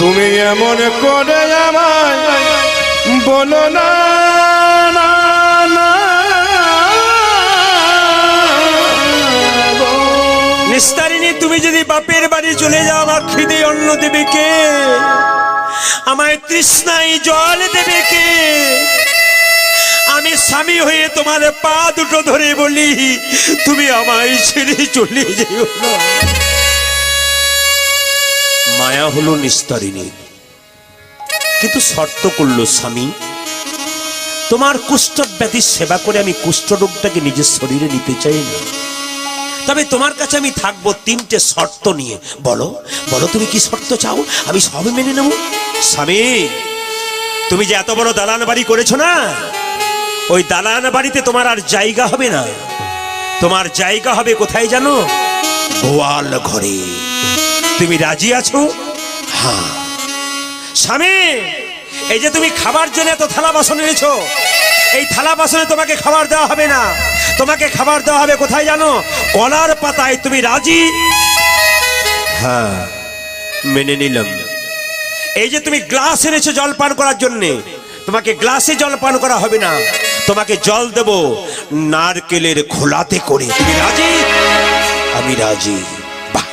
তুমি এমন করে আমায় বলো না না, না গো। নিস্তারিণী, তুমি যদি বাপের বাড়ি চলে যাও আমার খিদে অন্ন দেবে কে? আমায় তৃষ্ণায় জল দেবে কে? আমি স্বামী হয়ে তোমার পা দুটো ধরে বলি, তুমি আমায় ছেড়ে চলে যেও না। মায়া হলো নিস্তারিণী, কিন্তু শর্ত করলো, স্বামী তোমার কুষ্ঠ ব্যাধির সেবা করে আমি কুষ্ঠরোগটাকে নিজের শরীরে নিতে চাই না, তবে তোমার কাছে আমি থাকবো তিনটে শর্ত নিয়ে। বলো বলো, তুমি কি শর্ত চাও? আমি সবই মেনে নেব। স্বামী, তুমি যে এত বড় দালান বাড়ি করেছো না, ওই দালান বাড়িতে তোমার আর জায়গা হবে না। তোমার জায়গা হবে কোথায় জানো? গোয়াল ঘরে। তুমি রাজি আছো? হ্যাঁ। স্বামী, এই যে তুমি খাবার জন্য এত থালা বাসন এনেছো, এই থালা বাসনে তোমাকে খাবার দেওয়া হবে না। তোমাকে খাবার দেওয়া হবে কোথায় জানো? কলার পাতায়। তুমি রাজি? হ্যাঁ, মেনে নিলাম। এই যে তুমি গ্লাস এনেছো জল পান করার জন্য, তোমাকে গ্লাসে জল পান করা হবে না, তোমাকে জল দেব নারকেলের খোলাতে করে। তুমি রাজি? আমি রাজি। বাহ!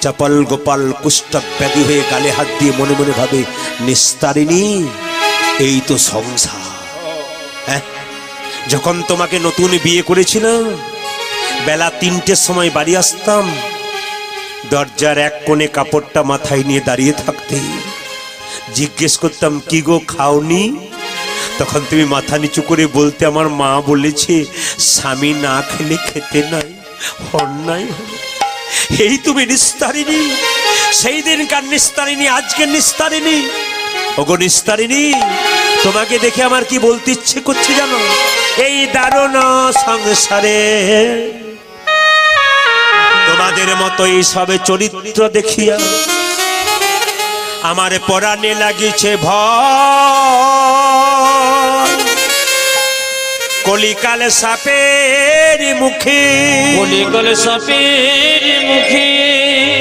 চপল গোপাল কুষ্ঠ ব্যাধি হয়ে গালে হাত দিয়ে মনে মনে ভাবে, নিস্তারিণী, এই তো সংসার। হ্যাঁ, যখন তোমাকে নতুন বিয়ে করেছিলাম, বেলা 3টের সময় বাড়ি আসতাম, দরজার এক কোণে কাপড়টা মাথায় নিয়ে দাঁড়িয়ে থাকতে, জিজ্ঞেস করতাম, কি গো খাওনি? তখন তুমি মাথা নিচু করে বলতে, আমার মা বলেছে স্বামী না খেলে খেতে নাই, অন্যায় হলো। এই তুমি নিস্তারিণী, সেই দিনকার নিস্তারিণী, আজকের নিস্তারিণী। ওগো নিস্তারিণী, তোমাকে দেখে আমার কি বলতে ইচ্ছে করছে জানো? এই দারুণ সংসারে তোমাদের মতো এই সবে চরিত্র দেখিয়া আমার পরাণে লাগিছে ভয়। কলিকাল সাপের মুখে, কলিকাল সাপের মুখে,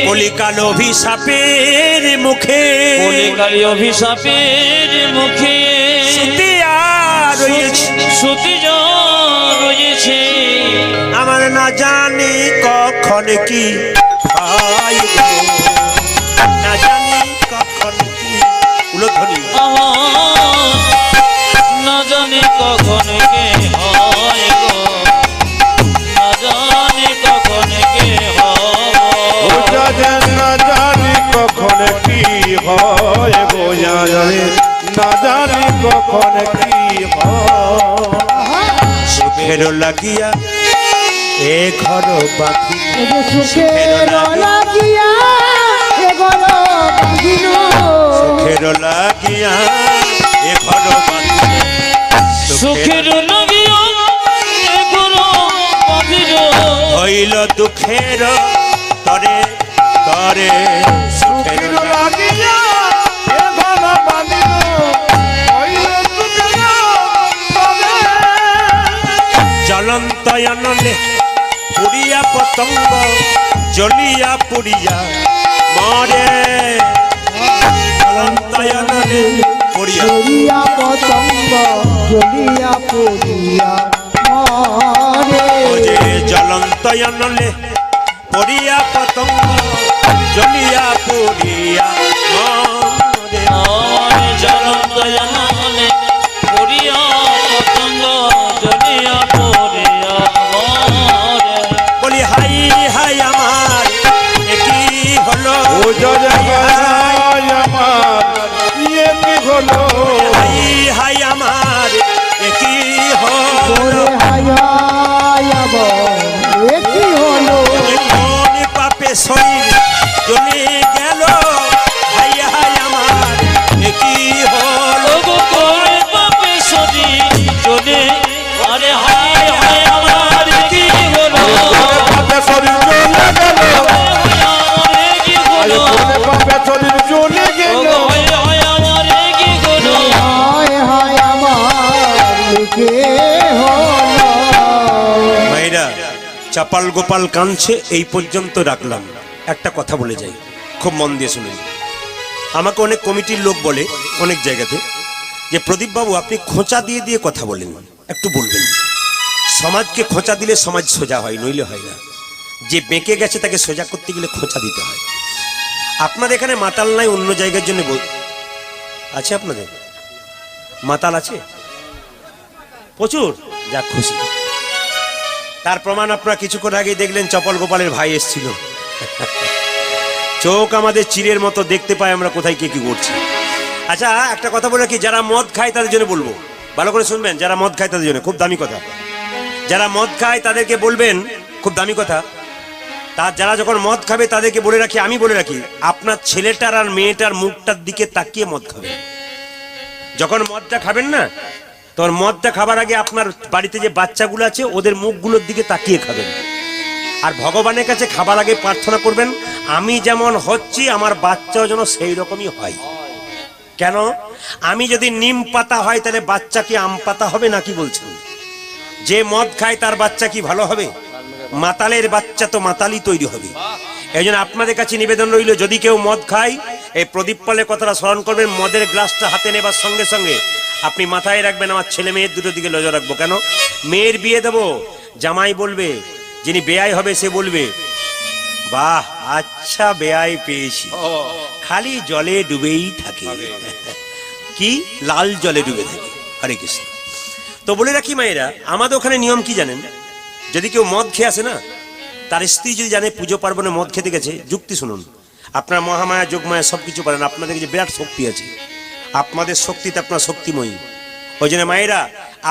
কলিকাল অভিশাপের মুখে, কলিকাল অভিশাপের মুখে সুতিয়া রয়েছে, সুতিজা রয়েছে। আমার না জানি কখন কি হয় গো, না জানি কখন কি। উলধ্বনি। না জানি কখন কে হয় গো, না জানি কখন কে হয়। না জানি কখন কি হয় গো, না জানি কখন কি হয়। সুখের লাগিয়া এ ঘর বাকি, এই যে সুখের লাগিয়া এ ঘর বাঁধিল, সুখের লাগিয়া এ ঘর বাকি, সুখের লাগিয়া এ ঘর বাঁধিল, হইল দুঃখের তরে তরে। সুখের লাগিয়া এ ঘর বাঁধিল, হইল দুঃখের তরে। জ্বলন্ত অনলে পুড়িয়া পতঙ্গ জ্বলিয়া পুড়িয়া মরে। জ্বলন্ত অনলে পুড়িয়া, জ্বলিয়া পতঙ্গ জ্বলিয়া পুড়িয়া মরে। ও যে জ্বলন্ত অনলে পুড়িয়া পতঙ্গ জ্বলিয়া পুড়িয়া মরে। আমার জ্বলন্ত জানালে পড়িয়া পতঙ্গ জ্বলিয়া পড়িয়া মরে। বলি হাই হাই আমার একই হলো, ও জয় আমার ইয়ে কি হলো, হাই হাই আমার একই হলো। ওরে হায় আবার এ কি হলো, কোন পাপে শরীর জ্বলে গেল, হাই হাই আমার একই হলো। ওগো কোন পাপে শরীর জ্বলে, আরে হায় হায় আমার কি হলো, পাপে শরীর চলে গেল, আমার কি হলো, পাপে শরীর চলে গেল। ওগো হায় হায় আমার কি হলো, হায় হায় চাপাল গোপাল কাঁদছে এই পর্যন্ত রাখলাম। একটা কথা বলে যাই, খুব মন দিয়ে শুনুন। আমাকে অনেক কমিটির লোক বলে অনেক জায়গাতে যে প্রদীপ বাবু আপনি খোঁচা দিয়ে দিয়ে কথা বলেন, একটু বলবেন। সমাজকে খোঁচা দিলে সমাজ সোজা হয়, নইলে হয় না। যে বেঁকে গেছে তাকে সোজা করতে গেলে খোঁচা দিতে হয়। আপনাদের এখানে মাতাল নাই, অন্য জায়গার জন্য আছে? আপনাদের মাতাল আছে প্রচুর, যা খুশি। তার প্রমাণ আপনারা কিছুক্ষণ আগে দেখলেন, চপল গোপালের ভাই এসেছিল। চোখ আমাদের চিরের মতো, দেখতে পাই আমরা কোথায় কে কি করছে। আচ্ছা একটা কথা বলে কি, যারা মদ খায় তাদের জন্য বলবো, ভালো করে শুনবেন। যারা মদ খায় তাদের জন্য খুব দামি কথা। যারা মদ খায় তাদেরকে বলবেন, খুব দামি কথা। যারা যখন মদ খাবে তাদেরকে বলে রাখি, আমি বলে রাখি, আপনার ছেলেটার আর মেয়েটার মুখটার দিকে তাকিয়ে মদ খাবেন। যখন মদটা খাবেন না, তখন মদটা খাবার আগে আপনার বাড়িতে যে বাচ্চাগুলো আছে ওদের মুখগুলোর দিকে তাকিয়ে খাবেন। আর ভগবানের কাছে খাবার আগে প্রার্থনা করবেন, আমি যেমন হচ্ছি আমার বাচ্চাও যেন সেই রকমই হয়। কেন? আমি যদি নিম পাতা হয় তাহলে বাচ্চা কি আম পাতা হবে নাকি বলছেন? যে মদ খায় তার বাচ্চা কি ভালো হবে? মাতালের বাচ্চা তো মাতালই তৈরি হবে। এই জন্য আপনাদের কাছে নিবেদন রইল, যদি কেউ মদ খায় এই প্রদীপ পালের কথাটা স্মরণ করবেন। মদের গ্লাসটা হাতে নেবার সঙ্গে সঙ্গে আপনি মাথায় রাখবেন, আমার ছেলে মেয়ের দুটো দিকে নজর রাখবো। কেন? মেয়ের বিয়ে দেবো, জামাই বলবে, যিনি বেয়াই হবে সে বলবে, বাহ আচ্ছা বেয়াই পেয়েছি, খালি জলে ডুবেই থাকে, কি লাল জলে ডুবে থাকে। হরে কৃষ্ণ। তো বলে রাখি মায়েরা, আমাদের ওখানে নিয়ম কি জানেন? যদি কেউ মদ খেয়ে আসে না, তার স্ত্রী যদি জানে পুজো পার্বণে মদ খেতে গেছে, যুক্তি শুনুন। আপনার মহামায়া যোগমায়া সবকিছু পারেন, আপনাদের যে বিরাট শক্তি আছে, আপনাদের শক্তিতে আপনারা শক্তিময়ী। ওই জন্য মায়েরা,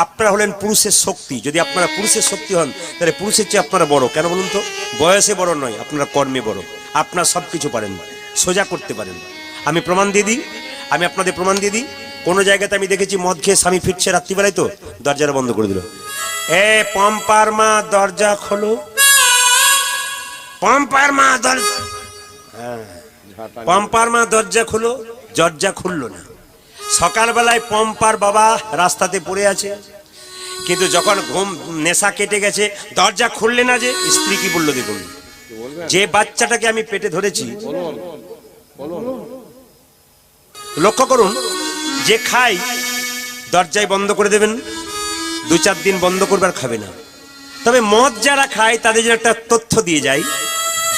আপনারা হলেন পুরুষের শক্তি। যদি আপনারা পুরুষের শক্তি হন তাহলে পুরুষের চেয়ে আপনারা বড়। কেন বলুন তো? বয়সে বড় নয়, আপনারা কর্মে বড়। আপনারা সবকিছু পারেন, সোজা করতে পারেন। আমি প্রমাণ দিয়ে দিই, আমি আপনাদের প্রমাণ দিয়ে দিই। কোনো জায়গাতে আমি দেখেছি মদ খেয়ে স্বামী ফিরছে রাত্রিবেলায়, তো দরজাটা বন্ধ করে দিল। এ পম্পার মা দরজা খোলো, পম্পার মা দরজা, পম্পার মা দরজা খোলো, দরজা খুললো না। সকালবেলায় পম্পার বাবা রাস্তাতে পড়ে আছে, কিন্তু যখন ঘুম নেশা কেটে গেছে, দরজা খুললে না যে। স্ত্রী কি বললো দেখুন, যে বাচ্চাটাকে আমি পেটে ধরেছি, লক্ষ্য করুন, যে খাই দরজায় বন্ধ করে দেবেন, 2-4 দিন বন্ধ করবার খাবে না। তবে মদ যারা খায় তাদের জন্য একটা তথ্য দিয়ে যায়,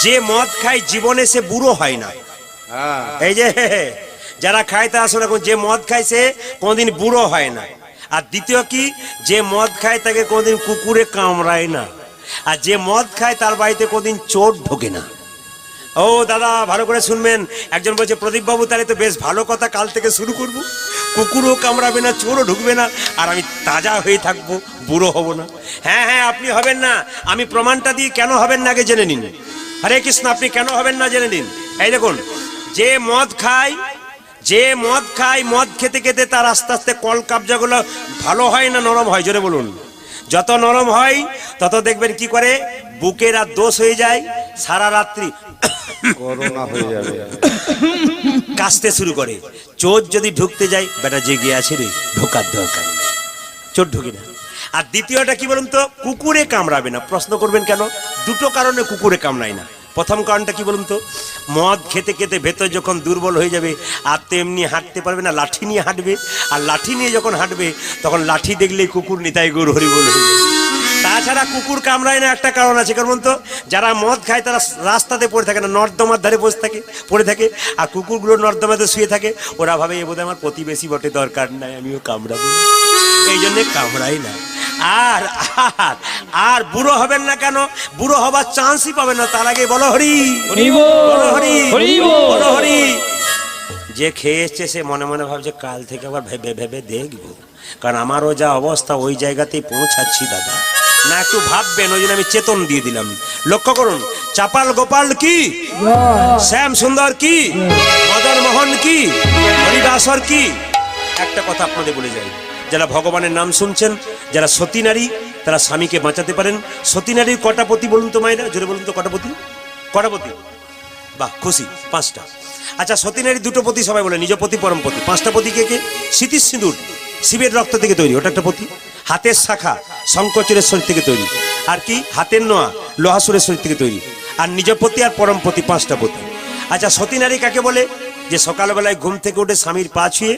যে মদ খায় জীবনে সে বুড়ো হয় না। এই যে যারা খায় তারা শোনা, যে মদ খায় সে কোনদিন বুড়ো হয় না। আর দ্বিতীয় কি, যে মদ খায় তাকে কোনদিন কুকুরে কামড়ায় না। আর যে মদ খায় তার বাড়িতে কোনদিন চোর ঢোকে না। ও দাদা ভালো করে শুনবেন। একজন বলছে, প্রদীপ বাবু তাহলে তো বেশ ভালো কথা, কাল থেকে শুরু করব, কুকুরও কামড়াবে না, চোরও ঢুকবে না, আর আমি তাজা হয়ে থাকবো, বুড়ো হব না। হ্যাঁ হ্যাঁ, আপনি হবেন না। আমি প্রমাণটা দিই, কেন হবেন না আগে জেনে নিন। হরে কৃষ্ণ। আপনি কেন হবেন না জেনে নিন। এই দেখুন, যে মদ খায়, যে মদ খায়, মদ খেতে খেতে তার আস্তে আস্তে কল কাবজাগুলো ভালো হয় না নরম হয়? জোরে বলুন। যত নরম হয় তত দেখবেন কি করে, বুকের আর দোষ হয়ে যায়, সারা রাত্রি করোনা হয়ে যাবে, কাশতে শুরু করে। চোর যদি ঢুকতে যায়, বেটা জেগে আছে রে, ঢোকার দরকার নেই, চোর ঢুকে না। আর দ্বিতীয়টা কি বলুন তো, কুকুরে কামড়াবে না। প্রশ্ন করবেন কেন? দুটো কারণে কুকুরে কামড়ায় না। প্রথম কারণটা কি বলুন তো, মদ খেতে খেতে ভেতর যখন দুর্বল হয়ে যাবে, আর তো এমনি হাঁটতে পারবে না, লাঠি নিয়ে হাঁটবে। আর লাঠি নিয়ে যখন হাঁটবে, তখন লাঠি দেখলেই কুকুর নিতাই গৌর হরি বল হয়ে যাবে। তাছাড়া কুকুর কামড়ায় না একটা কারণ আছে। কারণ তো যারা মদ খায় তারা রাস্তাতে পড়ে থাকে না, নর্দমার ধারে বসে থাকে, পড়ে থাকে। আর কুকুরগুলো নর্দমাতে শুয়ে থাকে। ওরা ভাবে এ বোধহয় আমার প্রতিবেশী বটে, দরকার নাই, আমিও কামড়াবো, এই জন্যে কামড়াই না। আর আর আর বুড়ো হবেন না কেন? বুড়ো হবার চান্সই পাবেন না। তার আগে বলো হরি, বলো হরি, বলো হরি। যে খেয়ে এসছে সে মনে মনে ভাবছে, কাল থেকে আবার ভেবে ভেবে দেখবো, কারণ আমারও যা অবস্থা ওই জায়গাতেই পৌঁছাচ্ছি দাদা। না একটু ভাববেন, ওই জন্য আমি চেতন দিয়ে দিলাম। লক্ষ্য করুন, চাপাল গোপাল কি, শ্যাম সুন্দর কি, মদন মোহন কি, হরিদাসর কি। একটা কথা আপনাদের বলে যাই, যারা ভগবানের নাম শুনছেন, যারা সতী নারী, তারা স্বামীকে বাঁচাতে পারেন। সতী নারীর কটা পতি বলুন তো মায়েরা, জোরে বলুন তো, কটা পতি? কটা পতি? বাহ, খুশি, 5টা। আচ্ছা, সতী নারী 2টো পতি সবাই বলে, নিজ পতি পরম পতি। 5টা পতি কে কে? স্মৃতির সিঁদুর শিবের রক্ত থেকে তৈরি, ওটা একটা পতি। হাতের শাখা শঙ্কচূড়ের শরীর থেকে তৈরি। আর কি হাতের নোয়া লোহা সুরেশ্বরী থেকে তৈরি, আর নিজ পতি আর পরম পতি 5টা পতি। আচ্ছা সতী নারী কাকে বলে? যে সকালবেলায় ঘুম থেকে উঠে স্বামীর পা ছুঁয়ে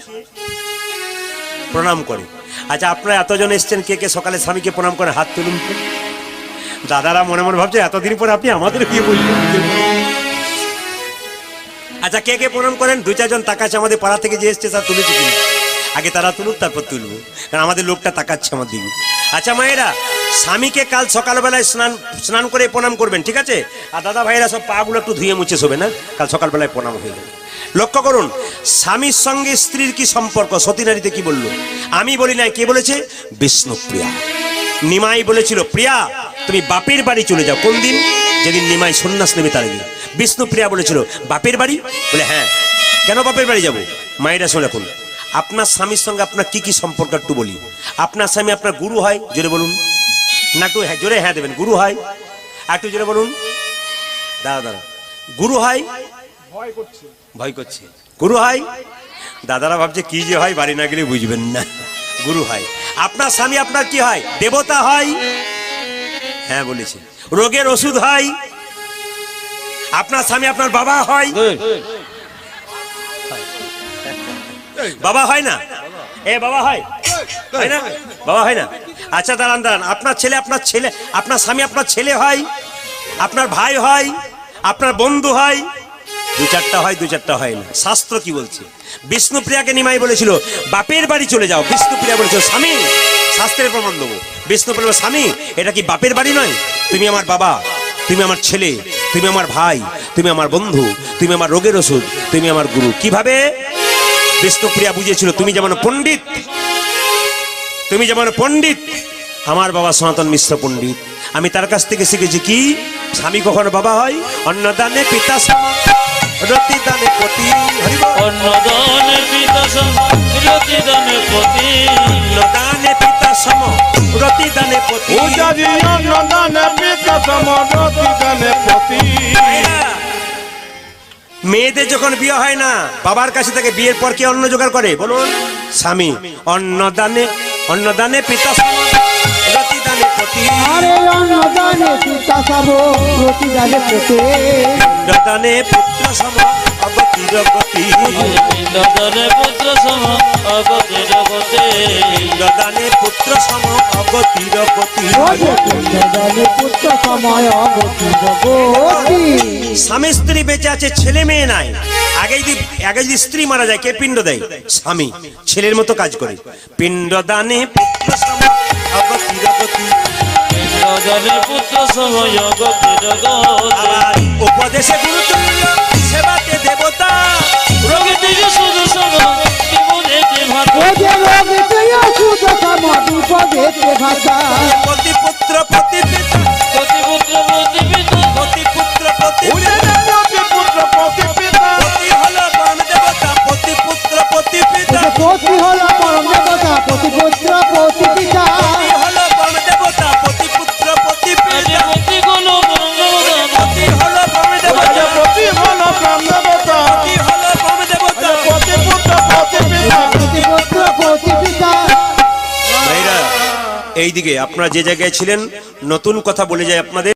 প্রণাম করে। আচ্ছা আপনারা এতজন এসছেন, কে কে সকালে স্বামীকে প্রণাম করে? হাত তুলুন তো। দাদারা মনে মনে ভাবছে এতদিন পরে আপনি আমাদের কি বললেন। আচ্ছা কে কে প্রণাম করেন? 2-4 জন তাকাচ্ছে আমাদের পাড়া থেকে যে এসছে তার তুলেছে কিনা, আগে তারা তুলুক তারপর তুলবো, কারণ আমাদের লোকটা তাকাচ্ছে আমার দিকে। আচ্ছা মায়েরা, স্বামীকে কাল সকালবেলায় স্নান করে প্রণাম করবেন, ঠিক আছে? আর দাদা ভাইরা সব পাগুলো একটু ধুয়ে মুছে শোবে না, কাল সকালবেলায় প্রণাম হয়ে যাবে। লক্ষ্য করুন স্বামীর সঙ্গে স্ত্রীর কি সম্পর্ক। সতী নারীতে কি বললো? আমি বলি নাই, কে বলেছে? বিষ্ণুপ্রিয়া। নিমাই বলেছিল প্রিয়া তুমি বাপের বাড়ি চলে যাও। কোন দিন? যেদিন নিমাই সন্ন্যাস নেবে তার দিন। বিষ্ণুপ্রিয়া বলেছিল বাপের বাড়ি? বলে হ্যাঁ। কেন বাপের বাড়ি যাব? মায়েরা শুনে রাখুন, আপনার স্বামীর সঙ্গে আপনার কি কি সম্পর্ক একটু বলি। আপনার স্বামী আপনার গুরু হয়, জোরে বলুন না, একটু জোরে হ্যাঁ দেবেন। গুরু হয়, একটু জোরে বলুন। দাদা গুরু হয়, ভয় করছে। গুরু হয়, দাদারা ভাবছে কি যে হয়, বাড়ি না গেলে বুঝবেন না। গুরু হয়। আপনার স্বামী আপনার কি হয়? দেবতা হয়, হ্যাঁ বলেছে। রোগের ওষুধ হয়। আপনার স্বামী আপনার বাবা হয়, বাবা হয় না? এ বাবা হয়, হয় না? বাবা হয় না? আচ্ছা দাঁড়ান দাঁড়ান, আপনার ছেলে আপনার স্বামী আপনার ছেলে হয়, আপনার ভাই হয়, আপনার বন্ধু হয়। 2-4টা হয়, 2-4টা হয় না। শাস্ত্র কি বলছে? বিষ্ণুপ্রিয়াকে নিমাই বলেছিল বাপের বাড়ি চলে যাও। বিষ্ণুপ্রিয়া বলেছিল স্বামী, শাস্ত্রের প্রমাণ দেবো। বিষ্ণুপ্রিয়া স্বামী এটা কি বাপের বাড়ি নয়? তুমি আমার বাবা, তুমি আমার ছেলে, তুমি আমার ভাই, তুমি আমার বন্ধু, তুমি আমার রোগের ওষুধ, তুমি আমার গুরু। কিভাবে? বিষ্ণুপ্রিয়া বুঝিয়েছিল তুমি যেমন পণ্ডিত, তুমি যেমন পণ্ডিত, আমার বাবা সনাতন মিশ্র পণ্ডিত। আমি তার কাছ থেকে শিখেছি কি স্বামী কখনো বাবা হয়। অন্নদানে পিতা সম, রতিদানে পতি। অন্নদানে পিতা সম, রতিদানে পতি। অন্নদানে পিতা সম, রতিদানে পতি। পূজারি অন্নদানে পিতা সম, রতিদানে পতি। মেয়েদের যখন বিয়ে হয় না, বাবার কাছে থেকে বিয়ের পর কে অন্ন জোগাড় করে বলুন? স্বামী। অন্নদানে পিতা সম, রতিদানে পতি। আরে অন্নদানে পিতা সম, রতিদানে পতি। পিণ্ডদানে পুত্র সম, অগতির গতি। পিণ্ডদানে পুত্র সম, অগতির গতি। পিণ্ডদানে পুত্র সম, অগতির গতি। ওরে পিণ্ডদানে পুত্র সময় অগতি জগতি। স্বামী স্ত্রী বেঁচে আছে, ছেলে মেয়ে নাই। আগে যদি স্ত্রী মারা যায় কে পিণ্ড দেয়? স্বামী। ছেলের মতো কাজ করে। পিণ্ডদানে পুত্র সম, অগতির গতি। পিণ্ডদানে পুত্র সম, অগতির গতি। আবার উপদেশে গুরুতুল্য, সেবাতে দেবতা। রোগীতে শুধু সম, বিপদেতে ভাতা। ওরে রোগীতে ওষুধ সম, বিপদেতে ভাতা। পতি পুত্র পতি পিতা, পতি পুত্র পতি পিতা। পতি পুত্র পতি পিতা। পুত্র পতি পিতা। পতি হলো পরম দেবতা, পতি পুত্র পতি পিতা। পতি হল পরম দেবতা, পতি পুত্র পতি পিতা। পতি হলো পরম দেবতা, পতি পুত্র পতি পিতা। পতি গুলো পরম দেবতা। পতি হলো পরম দেবতা, পতি হল প্রাণ দেবতা। পতি হলো পরম দেবতা। পতি পুত্র পতি পিতা। পতি পুত্র পতি পিতা। ভাইরা এইদিকে আপনারা যে জায়গায় ছিলেন, নতুন কথা বলে যায় আপনাদের।